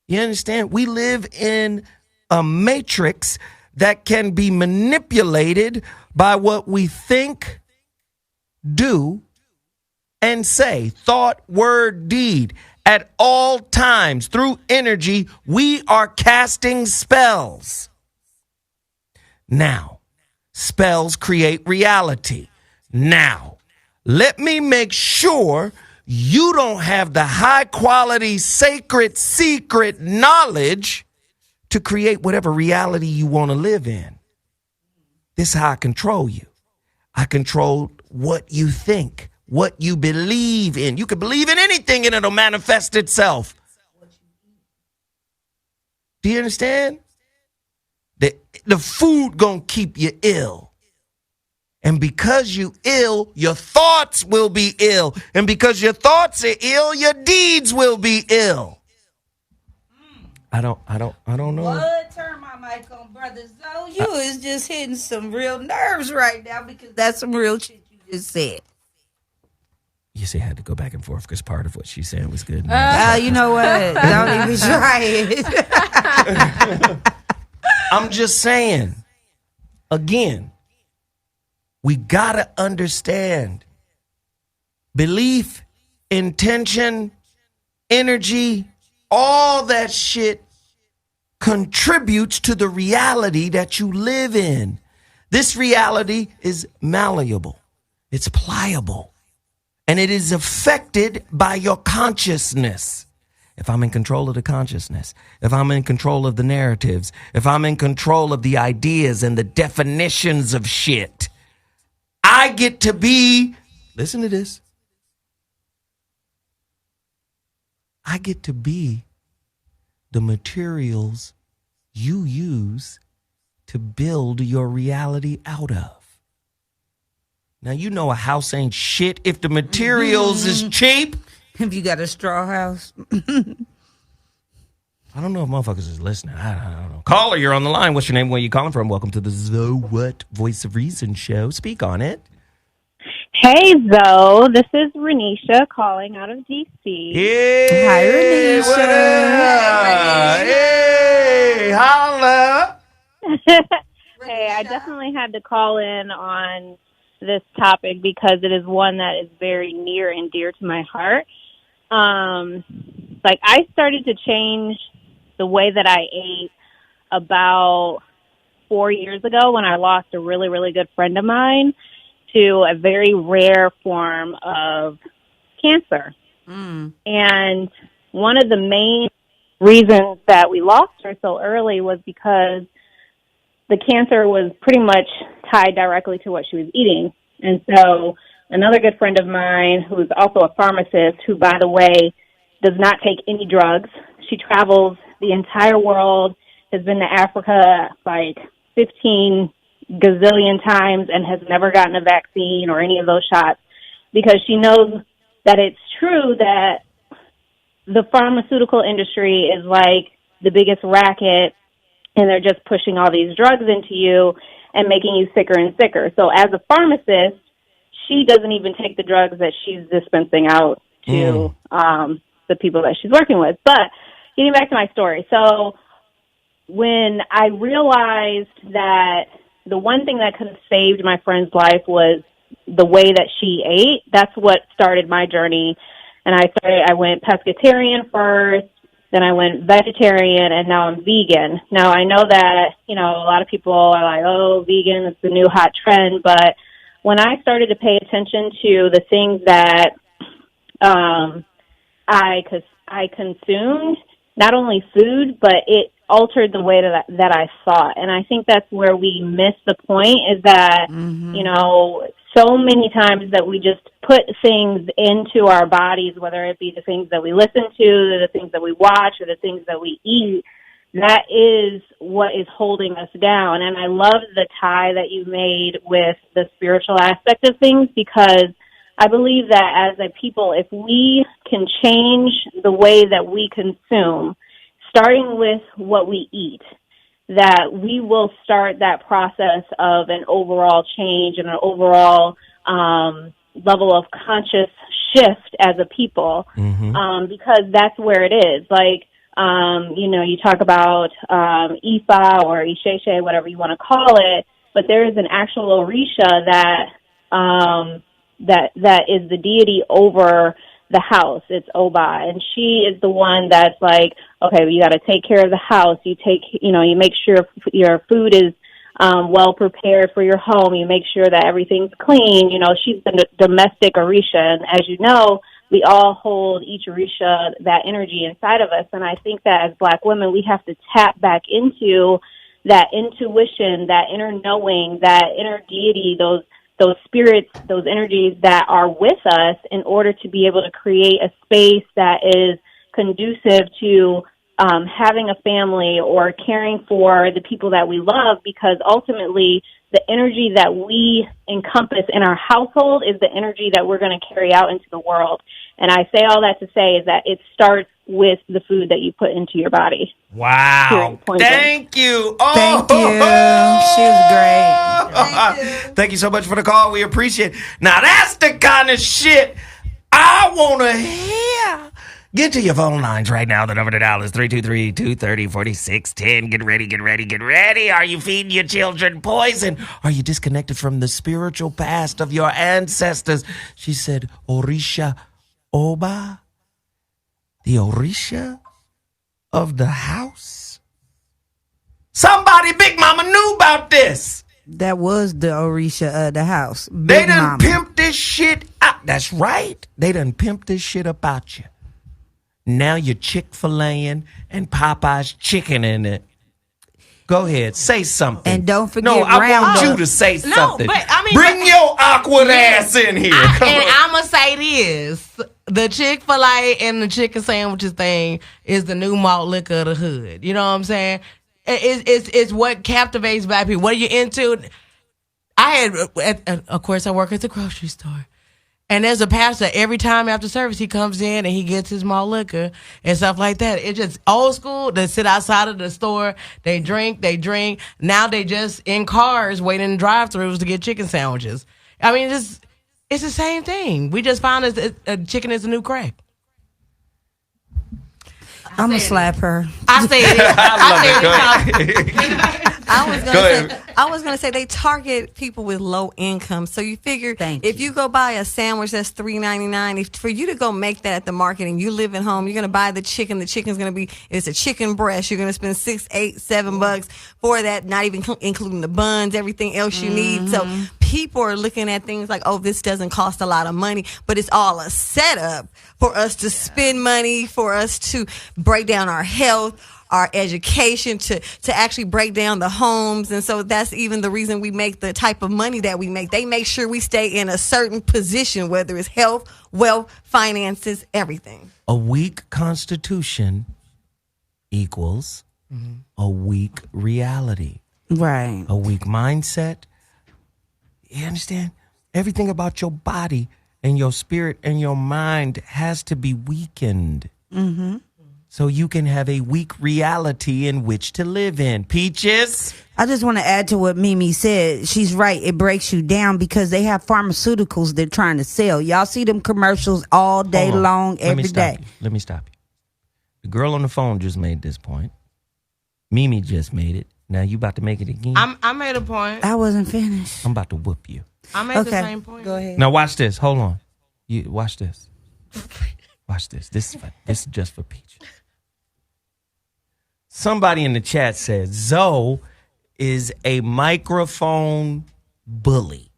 You understand? We live in a matrix that can be manipulated by what we think, do, and say. Thought, word, deed. At all times, through energy, we are casting spells. Now, spells create reality. Now, let me make sure you don't have the high quality, sacred, secret knowledge to create whatever reality you want to live in. This is how I control you. I control what you think, what you believe in. You can believe in anything and it'll manifest itself. Do you understand? The food gonna keep you ill. And because you ill, your thoughts will be ill. And because your thoughts are ill, your deeds will be ill. I don't know. What? Turn my mic on, brother Zoe. You is just hitting some real nerves right now because that's some real shit you just said. You see, I had to go back and forth because part of what she said was good. You know what? Don't even try it. I'm just saying, again, we gotta understand belief, intention, energy, all that shit contributes to the reality that you live in. This reality is malleable. It's pliable. And it is affected by your consciousness. If I'm in control of the consciousness, if I'm in control of the narratives, if I'm in control of the ideas and the definitions of shit, I get to be, listen to this, I get to be the materials you use to build your reality out of. Now, you know a house ain't shit if the materials is cheap. If you got a straw house. I don't know if motherfuckers is listening. I don't know. Caller, you're on the line. What's your name? Where you calling from? Welcome to the Zoe What Voice of Reason show. Speak on it. Hey, Zoe. This is Renisha calling out of D.C. Hey, hi, Renisha. What up? Hey, holla. Hey, I definitely had to call in on this topic because it is one that is very near and dear to my heart. Like, I started to change the way that I ate about 4 years ago when I lost a really, really good friend of mine to a very rare form of cancer. And one of the main reasons that we lost her so early was because the cancer was pretty much tied directly to what she was eating. And so another good friend of mine, who's also a pharmacist, who, by the way, does not take any drugs. She travels the entire world, has been to Africa like 15 gazillion times, and has never gotten a vaccine or any of those shots, because she knows that it's true that the pharmaceutical industry is like the biggest racket, and they're just pushing all these drugs into you and making you sicker and sicker. So as a pharmacist, she doesn't even take the drugs that she's dispensing out to the people that she's working with. But getting back to my story. So when I realized that the one thing that could have saved my friend's life was the way that she ate, that's what started my journey. And I went pescatarian first, then I went vegetarian, and now I'm vegan. Now, I know that, you know, a lot of people are like, oh, vegan is the new hot trend. But when I started to pay attention to the things that I consumed, not only food, but it altered the way that I thought. And I think that's where we miss the point, is that, you know, so many times that we just put things into our bodies, whether it be the things that we listen to, the things that we watch, or the things that we eat, that is what is holding us down. And I love the tie that you made with the spiritual aspect of things, because I believe that as a people, if we can change the way that we consume, starting with what we eat, that we will start that process of an overall change and an overall level of conscious shift as a people, because that's where it is. Like, you know, you talk about Ifa or Isheshe, whatever you want to call it, but there is an actual Orisha that is the deity over the house. It's Oba, and she is the one that's like, okay, you got to take care of the house. You make sure your food is well prepared for your home. You make sure that everything's clean. You know, she's the domestic Orisha, and as you know, we all hold each Orisha, that energy inside of us. And I think that as Black women, we have to tap back into that intuition, that inner knowing, that inner deity, those spirits, those energies that are with us, in order to be able to create a space that is conducive to having a family or caring for the people that we love, because ultimately the energy that we encompass in our household is the energy that we're going to carry out into the world. And I say all that to say is that it starts with the food that you put into your body. Wow. Thank you. Oh, thank you. She was great. Thank you so much for the call. We appreciate it. Now, that's the kind of shit I want to hear. Get to your phone lines right now. The number to dial is 323-230-4610. Get ready, get ready, get ready. Are you feeding your children poison? Are you disconnected from the spiritual past of your ancestors? She said, Orisha Oba, the Orisha of the house. Somebody, Big Mama, knew about this. That was the Orisha of the house. They done pimped this shit out. That's right. They done pimped this shit about you. Now you're Chick-Fil-A and Popeyes chicken in it. Go ahead, say something. And don't forget, no, I want you to say something. But, I mean, bring your awkward ass in here. I'm going to say this. The Chick-fil-A and the chicken sandwiches thing is the new malt liquor of the hood. You know what I'm saying? It's what captivates Black people. What are you into? Of course, I work at the grocery store. And there's a pastor, every time after service, he comes in and he gets his malt liquor and stuff like that. It's just old school. They sit outside of the store. They drink. Now they just in cars waiting in drive-thrus to get chicken sandwiches. I mean, it's the same thing. We just found that chicken is the new crack. I'm gonna slap her. I said it. I was gonna say they target people with low income. So you figure if you go buy a sandwich that's $3.99, if for you to go make that at the market and you live at home, you're gonna buy the chicken. The chicken's gonna be it's a chicken breast. You're gonna spend $6, $8, $7 for that, not even including the buns, everything else you need. So people are looking at things like, oh, this doesn't cost a lot of money, but it's all a setup for us to spend money, for us to break down our health, our education, to actually break down the homes. And so that's even the reason we make the type of money that we make. They make sure we stay in a certain position, whether it's health, wealth, finances, everything. A weak constitution equals a weak reality. Right. A weak mindset. You understand? Everything about your body and your spirit and your mind has to be weakened. Mm-hmm. So you can have a weak reality in which to live in. Peaches? I just want to add to what Mimi said. She's right. It breaks you down because they have pharmaceuticals they're trying to sell. Y'all see them commercials all day long, every day. Let me stop you. The girl on the phone just made this point. Mimi just made it. Now you about to make it again? I made a point. I wasn't finished. I'm about to whoop you. I made the same point. Go ahead. Now watch this. Hold on. You watch this. Watch this. This is just for Peach. Somebody in the chat says Zoe is a microphone bully.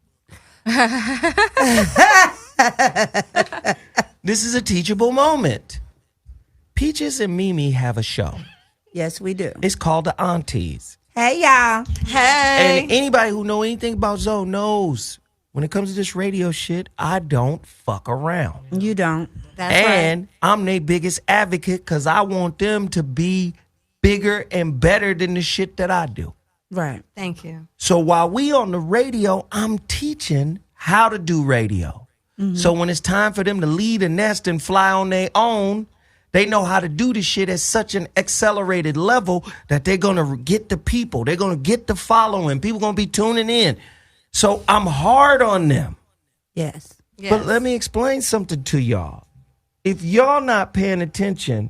This is a teachable moment. Peaches and Mimi have a show. Yes, we do. It's called the Aunties. Hey, y'all. Hey. And anybody who know anything about Zoe knows when it comes to this radio shit, I don't fuck around. You don't. That's and I'm their biggest advocate because I want them to be bigger and better than the shit that I do. Right. Thank you. So while we on the radio, I'm teaching how to do radio. Mm-hmm. So when it's time for them to lead a nest and fly on their own, they know how to do this shit at such an accelerated level that they're going to get the people. They're going to get the following. People going to be tuning in. So I'm hard on them. Yes. But let me explain something to y'all. If y'all not paying attention,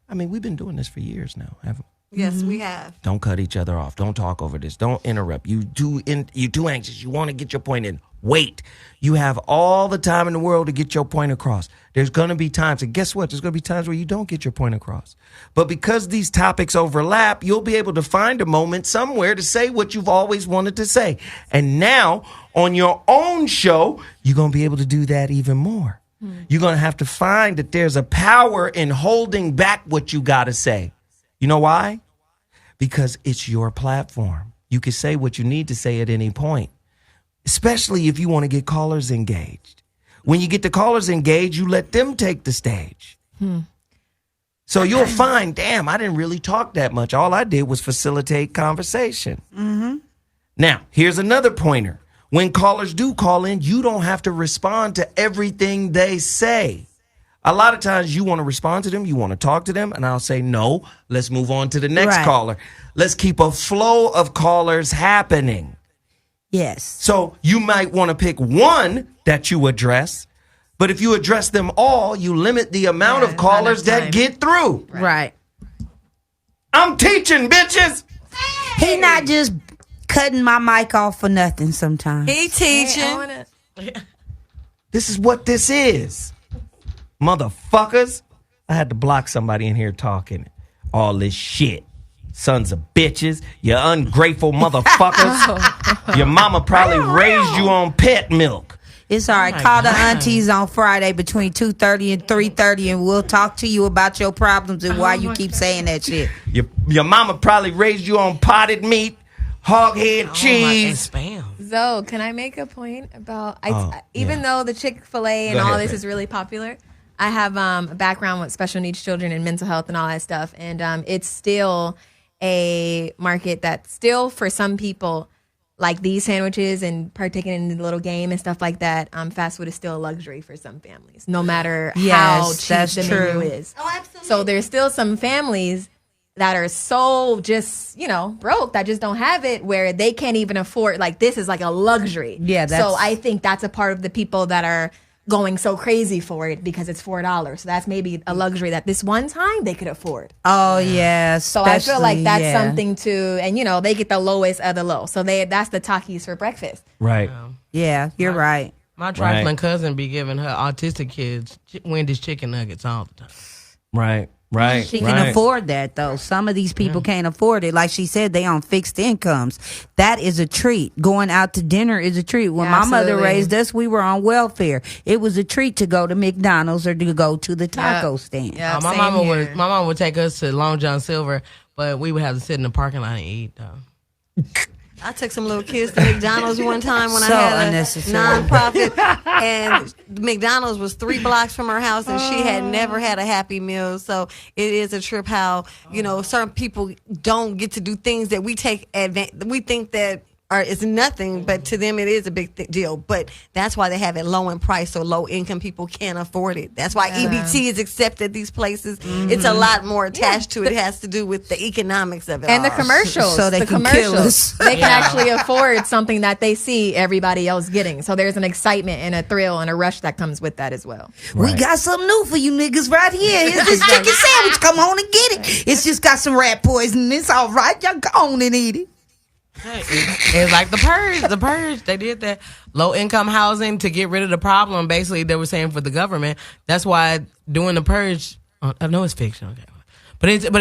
I mean, we've been doing this for years now, haven't we? Yes, we have. Don't cut each other off. Don't talk over this. Don't interrupt. You too anxious. You want to get your point in. Wait. You have all the time in the world to get your point across. There's going to be times, and guess what? There's going to be times where you don't get your point across. But because these topics overlap, you'll be able to find a moment somewhere to say what you've always wanted to say. And now, on your own show, you're going to be able to do that even more. You're going to have to find that there's a power in holding back what you got to say. You know why? Because it's your platform. You can say what you need to say at any point, especially if you want to get callers engaged. When you get the callers engaged, you let them take the stage. So you'll find, damn, I didn't really talk that much. All I did was facilitate conversation. Mm-hmm. Now, here's another pointer. When callers do call in, you don't have to respond to everything they say. A lot of times you want to respond to them, you want to talk to them, and I'll say, no, let's move on to the next caller. Let's keep a flow of callers happening. Yes. So you might want to pick one that you address, but if you address them all, you limit the amount of callers that get through. Right. I'm teaching, bitches. He not just cutting my mic off for nothing sometimes. He teaching. This is what this is. Motherfuckers. I had to block somebody in here talking all this shit. Sons of bitches. You ungrateful motherfuckers. Your mama probably raised you on pet milk. It's all right. Call the aunties on Friday between 2:30 and 3:30 and we'll talk to you about your problems and why you keep saying that shit. Your mama probably raised you on potted meat, hog head cheese. Zoe, can I make a point about even though the Chik-Fil-A and Go all ahead, this babe. is really popular, I have a background with special needs children and mental health and all that stuff, and it's still a market that still for some people like these sandwiches and partaking in the little game and stuff like that. Fast food is still a luxury for some families, no matter how cheap that's the true. menu is. Oh, absolutely. So there's still some families that are so just, broke that just don't have it where they can't even afford, like this is like a luxury. Yeah, so I think that's a part of the people that are going so crazy for it because it's $4. So that's maybe a luxury that this one time they could afford. Oh yeah. So I feel like that's yeah. something to, and they get the lowest of the low. So that's the Takis for breakfast. Right. Yeah, you're right. My trifling cousin be giving her autistic kids Wendy's chicken nuggets all the time. Right. Right. She can afford that though. Some of these people can't afford it. Like she said, they on fixed incomes. That is a treat. Going out to dinner is a treat. When my mother raised us, we were on welfare. It was a treat to go to McDonald's or to go to the taco stand. Yeah, my mama would take us to Long John Silver, but we would have to sit in the parking lot and eat though. I took some little kids to McDonald's one time when So I had a unnecessary. nonprofit, and McDonald's was 3 blocks from her house, and she had never had a Happy Meal. So it is a trip how certain people don't get to do things that we take advantage. We think that it's nothing, but to them it is a big deal. But that's why they have it low in price, so low income people can't afford it. That's why EBT is accepted at these places. It's a lot more attached to it. It has to do with the economics of it And all. the commercials. So they the can commercials. kill us. They can actually afford something that they see everybody else getting. So there's an excitement and a thrill and a rush that comes with that as well. We got something new for you niggas right here. Here's this chicken sandwich. Come on and get it. It's just got some rat poison. It's all right. Y'all go on and eat it. It's like the purge. The purge. They did that. Low income housing to get rid of the problem. Basically, they were saying for the government. That's why doing the purge. I know it's fiction. Okay. But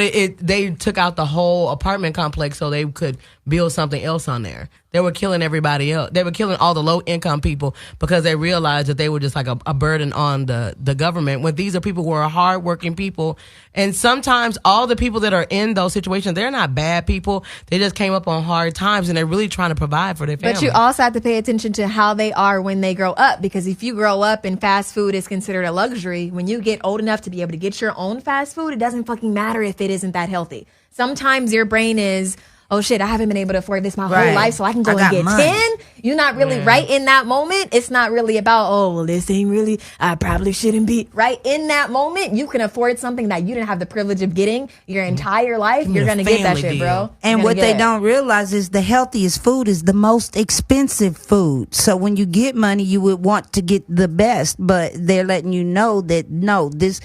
they took out the whole apartment complex so they could build something else on there. They were killing everybody else. They were killing all the low income people because they realized that they were just like a burden on the government. When these are people who are hardworking people, and sometimes all the people that are in those situations, they're not bad people. They just came up on hard times and they're really trying to provide for their family. But you also have to pay attention to how they are when they grow up, because if you grow up and fast food is considered a luxury, when you get old enough to be able to get your own fast food, it doesn't fucking matter if it isn't that healthy. Sometimes your brain is, oh shit, I haven't been able to afford this my whole life, so I can go and get 10. You're not really right in that moment. It's not really about, oh, well, this ain't really, I probably shouldn't be. Right in that moment, you can afford something that you didn't have the privilege of getting your entire life. You're going to get that shit, bro. And what they don't realize is the healthiest food is the most expensive food. So when you get money, you would want to get the best, but they're letting you know that, no, this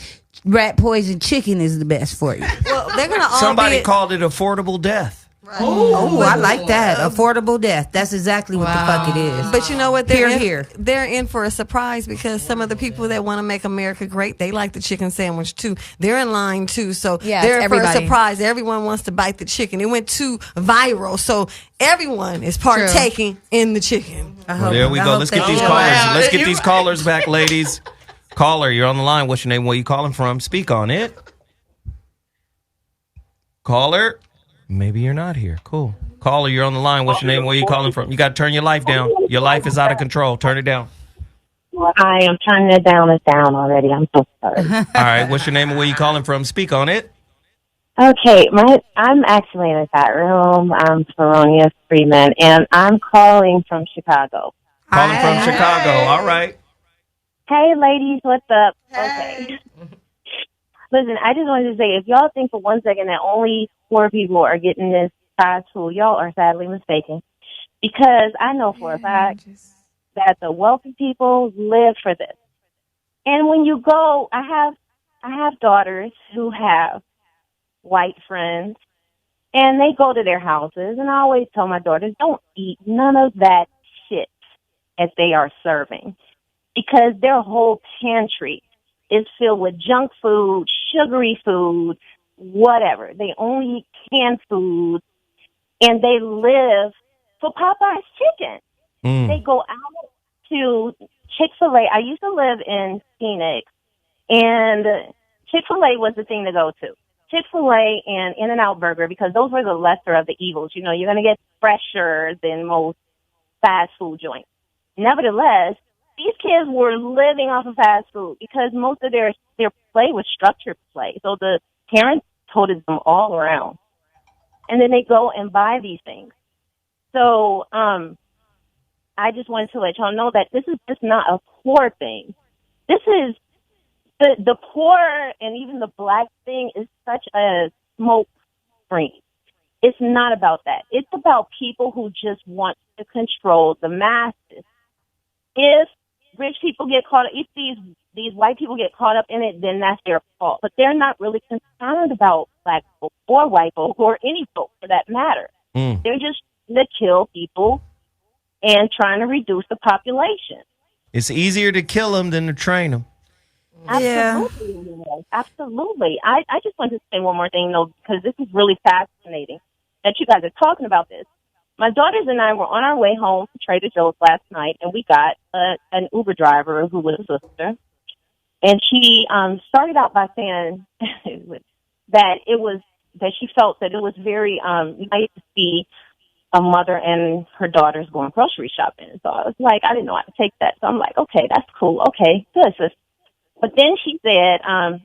rat poison chicken is the best for you. Well, they're going to all Somebody called it affordable death. Oh, I like that. Affordable death. That's exactly what the fuck it is. But you know what? Here. They're in for a surprise, because some of the people that want to make America great, they like the chicken sandwich too. They're in line too. So they're in for a surprise. Everyone wants to bite the chicken. It went too viral. So everyone is partaking in the chicken. Well, there we go. Let's get these callers. Let's get these callers back, ladies. Caller, you're on the line. What's your name? Where you calling from? Speak on it. Caller. Maybe you're not here. Cool. Caller, you're on the line. What's your name? Where you calling from? You got to turn your life down. Your life is out of control. Turn it down. I am turning it down. It's down already. I'm so sorry. All right. What's your name and where you calling from? Speak on it. Okay. I'm actually in a chat room. I'm Feronius Freeman, and I'm calling from Chicago. Calling from Chicago. All right. Hey, ladies. What's up? Okay. Listen, I just wanted to say, if y'all think for one second that only poor people are getting this fast food, y'all are sadly mistaken. Because I know for a fact that the wealthy people live for this. And when you go, I have daughters who have white friends, and they go to their houses, and I always tell my daughters, don't eat none of that shit as they are serving. Because their whole pantry is filled with junk food, sugary food, whatever. They only eat canned food, and they live for Popeyes chicken. They go out to Chik-Fil-A. I used to live in Phoenix, and Chik-Fil-A was the thing to go to. Chik-Fil-A and In-N-Out Burger, because those were the lesser of the evils. You know, you're going to get fresher than most fast food joints. Nevertheless, these kids were living off of fast food because most of their play was structured play. So the parents toted them all around. And then they go and buy these things. So I just wanted to let y'all know that this is just not a poor thing. This is the poor, and even the black thing is such a smoke screen. It's not about that. It's about people who just want to control the masses. If rich people get caught up, if these white people get caught up in it, then that's their fault. But they're not really concerned about black folk or white folk or any folk for that matter. They're just trying to kill people and trying to reduce the population. It's easier to kill them than to train them. Absolutely. Yeah. Absolutely. I just wanted to say one more thing, though, because this is really fascinating that you guys are talking about this. My daughters and I were on our way home from Trader Joe's last night, and we got an Uber driver who was a sister. And she started out by saying that she felt that it was very nice to see a mother and her daughters going grocery shopping. So I was like, I didn't know how to take that. So I'm like, okay, that's cool. Okay, good, sis. But then she said,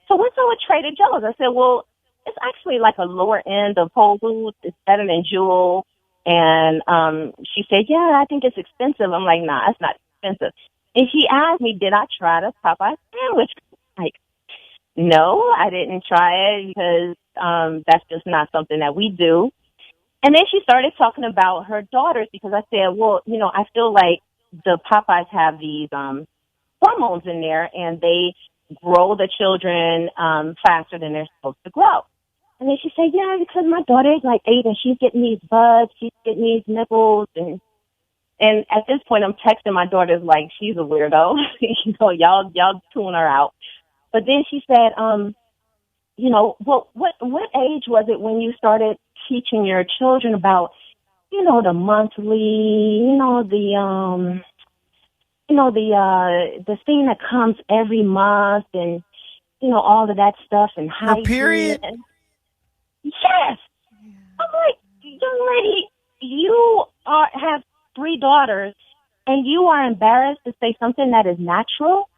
so what's up with Trader Joe's? I said, well, it's actually like a lower end of Whole Foods. It's better than Jewel. And she said, yeah, I think it's expensive. I'm like, nah, it's not expensive. And she asked me, did I try the Popeyes sandwich? Like, no, I didn't try it because that's just not something that we do. And then she started talking about her daughters because I said, well, you know, I feel like the Popeyes have these hormones in there and they grow the children faster than they're supposed to grow. And then she said, yeah, because my daughter is like 8 and she's getting these buds, she's getting these nipples. And at this point, I'm texting my daughters like she's a weirdo. You know, y'all tune her out. But then she said, you know, what age was it when you started teaching your children about, you know, the monthly, the thing that comes every month and, you know, all of that stuff and hygiene. Period. Yes. I'm like, young lady, you have 3 daughters and you are embarrassed to say something that is natural?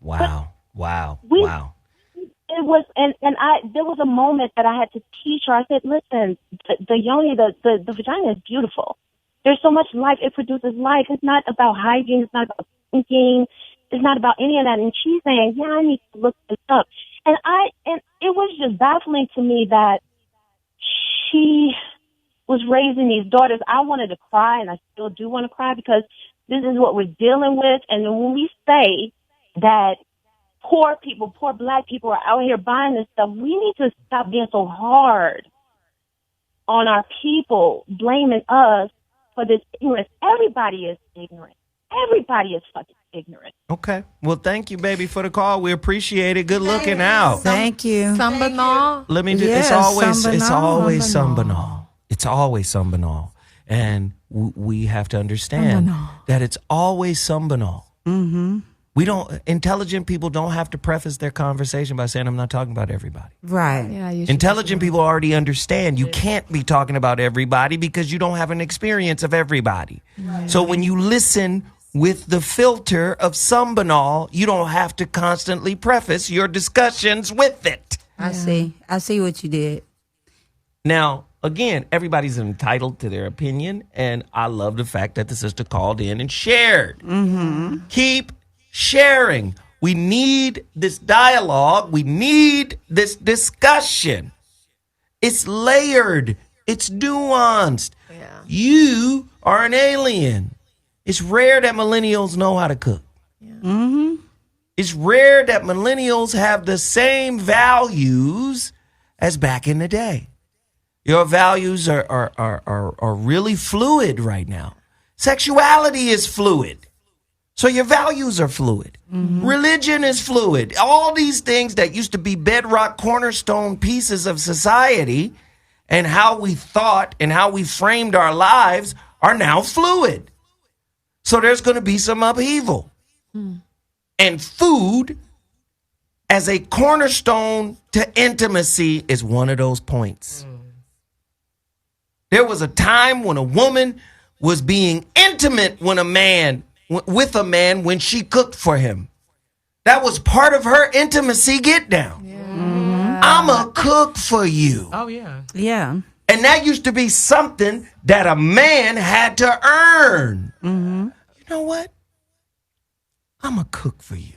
Wow. Wow. It was, and there was a moment that I had to teach her. I said, listen, the yoni, the vagina is beautiful. There's so much life. It produces life. It's not about hygiene. It's not about thinking. It's not about any of that. And she's saying, yeah, I need to look this up. And it was just baffling to me that she was raising these daughters. I wanted to cry, and I still do want to cry because this is what we're dealing with. And when we say that poor people, poor black people are out here buying this stuff, we need to stop being so hard on our people, blaming us for this ignorance. Everybody is ignorant. Everybody is fucking ignorant. Okay. Well, thank you, baby, for the call. We appreciate it. Good looking out. Thank you. Sambanol. Let me do. Yes, it's always Sambanol. It's always Sambanol, and we have to understand that it's always Sambanol. Mm-hmm. Intelligent people don't have to preface their conversation by saying, I'm not talking about everybody. Right. Yeah, Intelligent people already understand you can't be talking about everybody because you don't have an experience of everybody. Right. So when you listen with the filter of Sambanol, you don't have to constantly preface your discussions with it. I see what you did. Now, again, everybody's entitled to their opinion, and I love the fact that the sister called in and shared. Mm-hmm. Keep sharing. We need this dialogue. We need this discussion. It's layered. It's nuanced. Yeah. You are an alien. It's rare that millennials know how to cook. Yeah. Mm-hmm. It's rare that millennials have the same values as back in the day. Your values are really fluid right now. Sexuality is fluid. So your values are fluid. Mm-hmm. Religion is fluid. All these things that used to be bedrock cornerstone pieces of society and how we thought and how we framed our lives are now fluid. So there's going to be some upheaval. And food as a cornerstone to intimacy is one of those points. There was a time when a woman was being intimate with a man when she cooked for him. That was part of her intimacy get down. Mm-hmm. I'm a cook for you. Oh, yeah. Yeah. And that used to be something that a man had to earn. Mm-hmm. You know what? I'm a cook for you.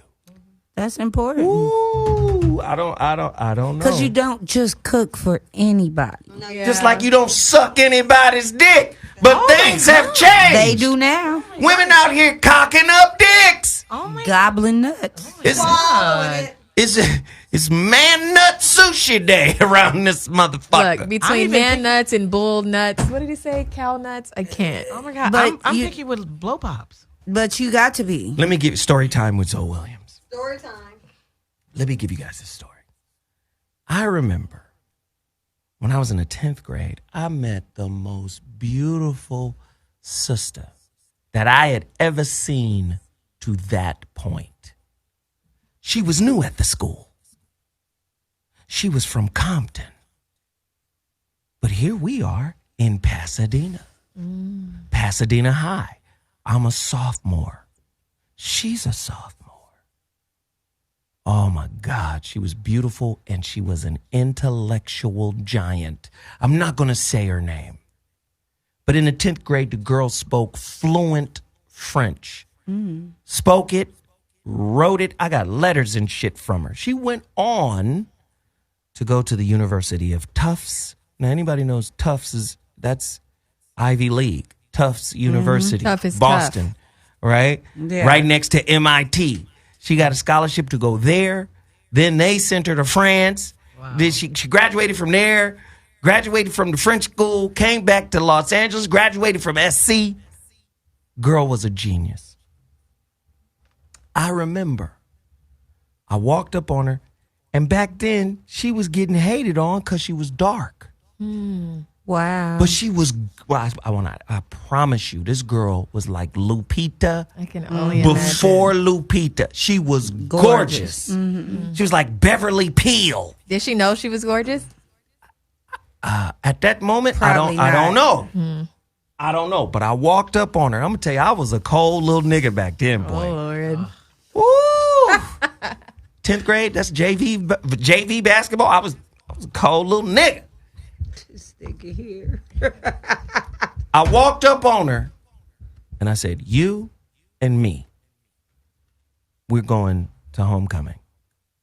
That's important. Ooh, I don't know. Because you don't just cook for anybody. Just like you don't suck anybody's dick. But things have changed. They do now. Women out here cocking up dicks. Gobbling nuts. It's man nut sushi day around this motherfucker. Look, between man nuts and bull nuts. What did he say? Cow nuts? I can't. Oh my God. But I'm you- thinking with blow pops. But you got to be. Let me give story time with Zoe Williams. Story time. Let me give you guys this story. I remember when I was in the 10th grade, I met the most beautiful sister that I had ever seen to that point. She was new at the school. She was from Compton. But here we are in Pasadena. Pasadena High. I'm a sophomore. She's a sophomore. Oh my God, she was beautiful and she was an intellectual giant. I'm not going to say her name. But in the 10th grade, the girl spoke fluent French. Spoke it, wrote it. I got letters and shit from her. She went on to go to the University of Tufts. Now, anybody knows Tufts that's Ivy League. Tufts University, Tough is Boston, tough. right? Yeah. Right next to MIT. She got a scholarship to go there. Then they sent her to France. Then she graduated from there, graduated from the French school, came back to Los Angeles, graduated from SC. Girl was a genius. I remember I walked up on her, and back then she was getting hated on because she was dark. Wow. But she was, I promise you, this girl was like Lupita. I can only Before Lupita. She was gorgeous. She was like Beverly Peel. Did she know she was gorgeous? At that moment, Probably I don't not. know. I don't know. But I walked up on her. I'm going to tell you, I was a cold little nigga back then, boy. Oh, Lord. Woo! 10th grade, that's JV basketball. I was a cold little nigga. Stick it here. I walked up on her and I said, you and me, we're going to homecoming.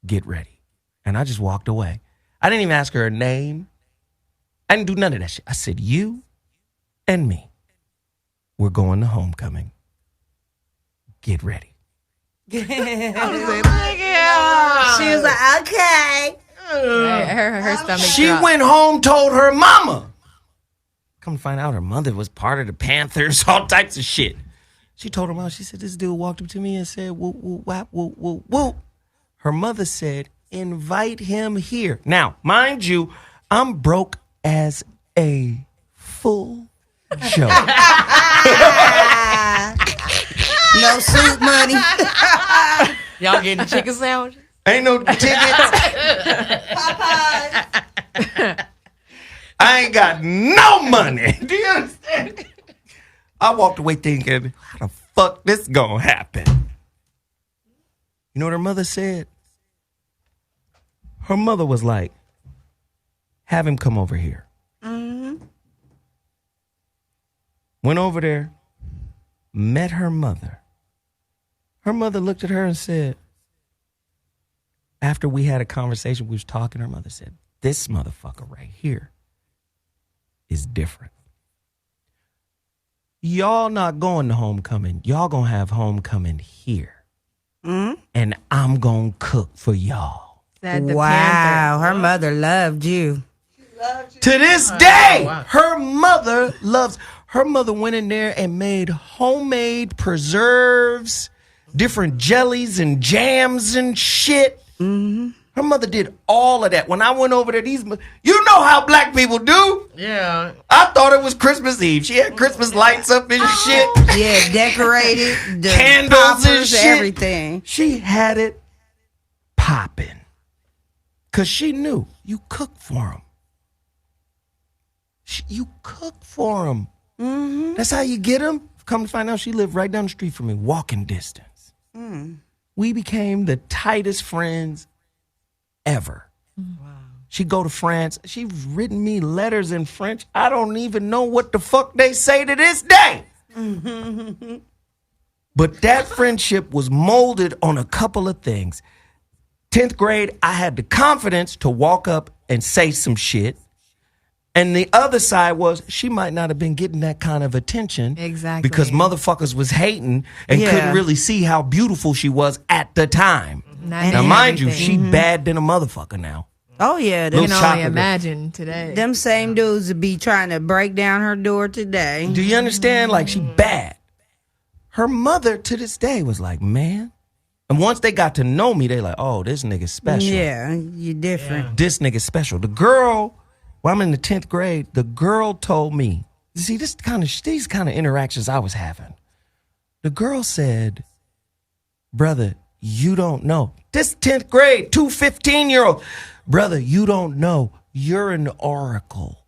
Get ready. And I just walked away. I didn't even ask her name. I didn't do none of that shit. I said, you and me, we're going to homecoming. Get ready. She was like, okay. Her stomach She dropped. went home, told her mama. Come to find out, her mother was part of the Panthers, all types of shit. She told her mom, she said, this dude walked up to me and said, woo, woo, wap, woo, woo, woo. Her mother said, invite him here. Now, mind you, I'm broke as a full joke. No soup money. Y'all getting the chicken sandwich? Ain't no tickets. I ain't got no money. Do you understand? I walked away thinking, how the fuck this gonna happen? You know what her mother said? Her mother was like, have him come over here. Went over there, met her mother. Her mother looked at her and said, after we had a conversation, we was talking, her mother said, this motherfucker right here is different. Y'all not going to homecoming. Y'all gonna have homecoming here. And I'm gonna cook for y'all. Wow, her mother loved you. To this day, her mother loves. Her mother went in there and made homemade preserves, different jellies and jams and shit. Her mother did all of that. When I went over there, you know how black people do. Yeah. I thought it was Christmas Eve. She had Christmas lights up and shit. Yeah, decorated, the candles and poppers, shit. everything. She had it popping. Because she knew you cook for them. You cook for them. That's how you get them. Come to find out, she lived right down the street from me, walking distance. We became the tightest friends ever. She'd go to France. She's written me letters in French. I don't even know what the fuck they say to this day. But that friendship was molded on a couple of things. 10th grade, I had the confidence to walk up and say some shit. And the other side was she might not have been getting that kind of attention. Exactly. Because motherfuckers was hating and couldn't really see how beautiful she was at the time. Now, mind you, she bad than a motherfucker now. Oh, yeah. You can only imagine today. Them same dudes would be trying to break down her door today. Do you understand? Like, she bad. Her mother to this day was like, man. And once they got to know me, they like, oh, this nigga's special. Yeah, you different. This nigga's special. The girl, well, I'm in the 10th grade, the girl told me, see, these kind of interactions I was having. The girl said, brother, you don't know. This 10th grade, 2 15-year-olds. Brother, you don't know. You're an oracle.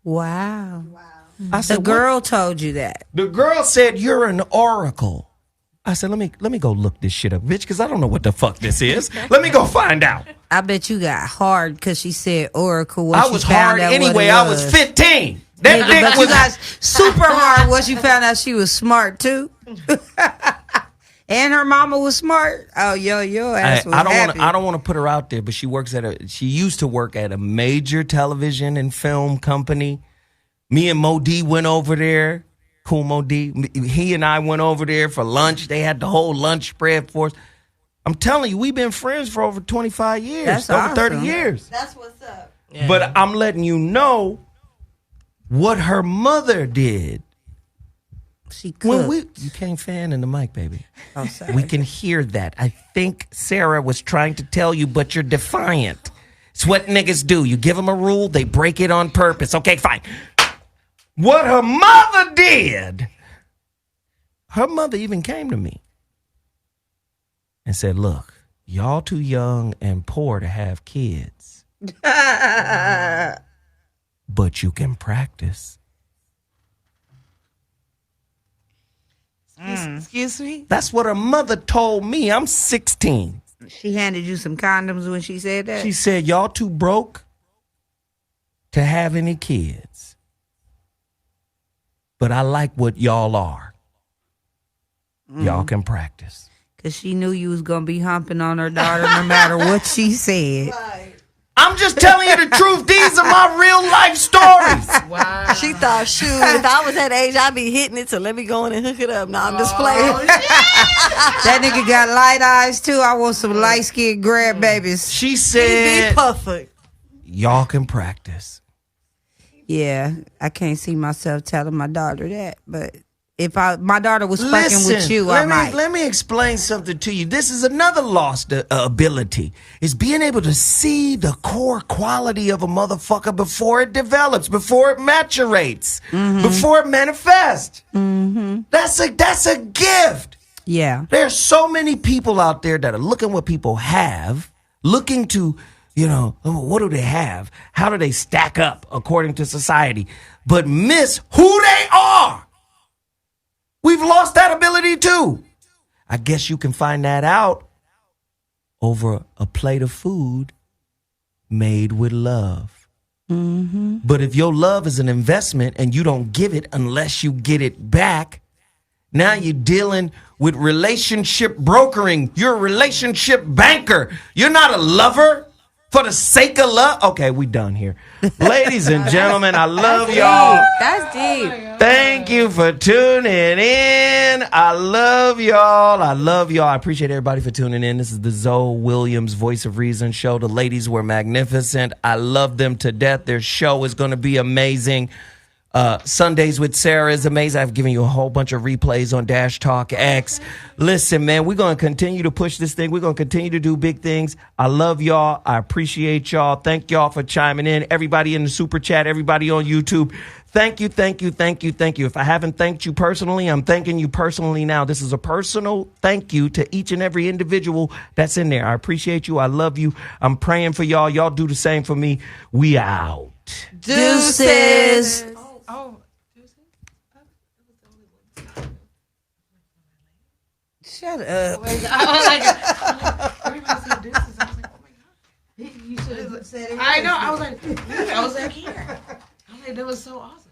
Wow. I said, the girl told you that. The girl said, you're an oracle. I said, let me go look this shit up, bitch, because I don't know what the fuck this is. Let me go find out. I bet you got hard because she said oracle. I was hard anyway. I was 15. That but you got super hard once you found out she was smart, too. And her mama was smart. Oh, your ass was happy. I don't want to put her out there, but she used to work at a major television and film company. Me and Mo D went over there. Cool Mo D. He and I went over there for lunch. They had the whole lunch spread for us. I'm telling you, we've been friends for over 25 years. That's over awesome. 30 years. That's what's up. Yeah. But I'm letting you know what her mother did. She cooked. You can't fan in the mic, baby. Oh, sorry. We can hear that. I think Sarah was trying to tell you, but you're defiant. It's what niggas do. You give them a rule, they break it on purpose. Okay, fine. What her mother did, her mother even came to me and said, look, y'all too young and poor to have kids. But you can practice. Excuse me? That's what her mother told me. I'm 16. She handed you some condoms when she said that? She said, y'all too broke to have any kids. But I like what y'all are. Y'all can practice. Because she knew you was going to be humping on her daughter no matter what she said. I'm just telling you the truth. These are my real life stories. Wow. She thought, shoot, if I was that age, I'd be hitting it, so let me go in and hook it up. No, I'm just playing. That nigga got light eyes, too. I want some light-skinned grandbabies. She said, be perfect. Y'all can practice. Yeah, I can't see myself telling my daughter that, but if my daughter was fucking with you, I might. Let me explain something to you. This is another lost ability. Is being able to see the core quality of a motherfucker before it develops, before it maturates, before it manifests. That's a gift. Yeah. There's so many people out there that are looking what people have, looking to, what do they have? How do they stack up according to society? But miss who they are. We've lost that ability too. I guess you can find that out over a plate of food made with love. But if your love is an investment and you don't give it unless you get it back, now you're dealing with relationship brokering. You're a relationship banker. You're not a lover. For the sake of love. Okay, we done here. Ladies and gentlemen, I love y'all. That's deep. Thank you for tuning in. I love y'all. I appreciate everybody for tuning in. This is the Zoe Williams Voice of Reason show. The ladies were magnificent. I love them to death. Their show is going to be amazing. Sundays with Sarah is amazing. I've given you a whole bunch of replays on Dash Talk X. Listen, man, we're going to continue to push this thing. We're going to continue to do big things. I love y'all. I appreciate y'all. Thank y'all for chiming in. Everybody in the super chat, everybody on YouTube. Thank you. If I haven't thanked you personally, I'm thanking you personally now. This is a personal thank you to each and every individual that's in there. I appreciate you. I love you. I'm praying for y'all. Y'all do the same for me. We out. Deuces. Shut up. Everybody said deuces. I was like, oh my God. You should have said it. I know. I was like here. I was like, that was so awesome.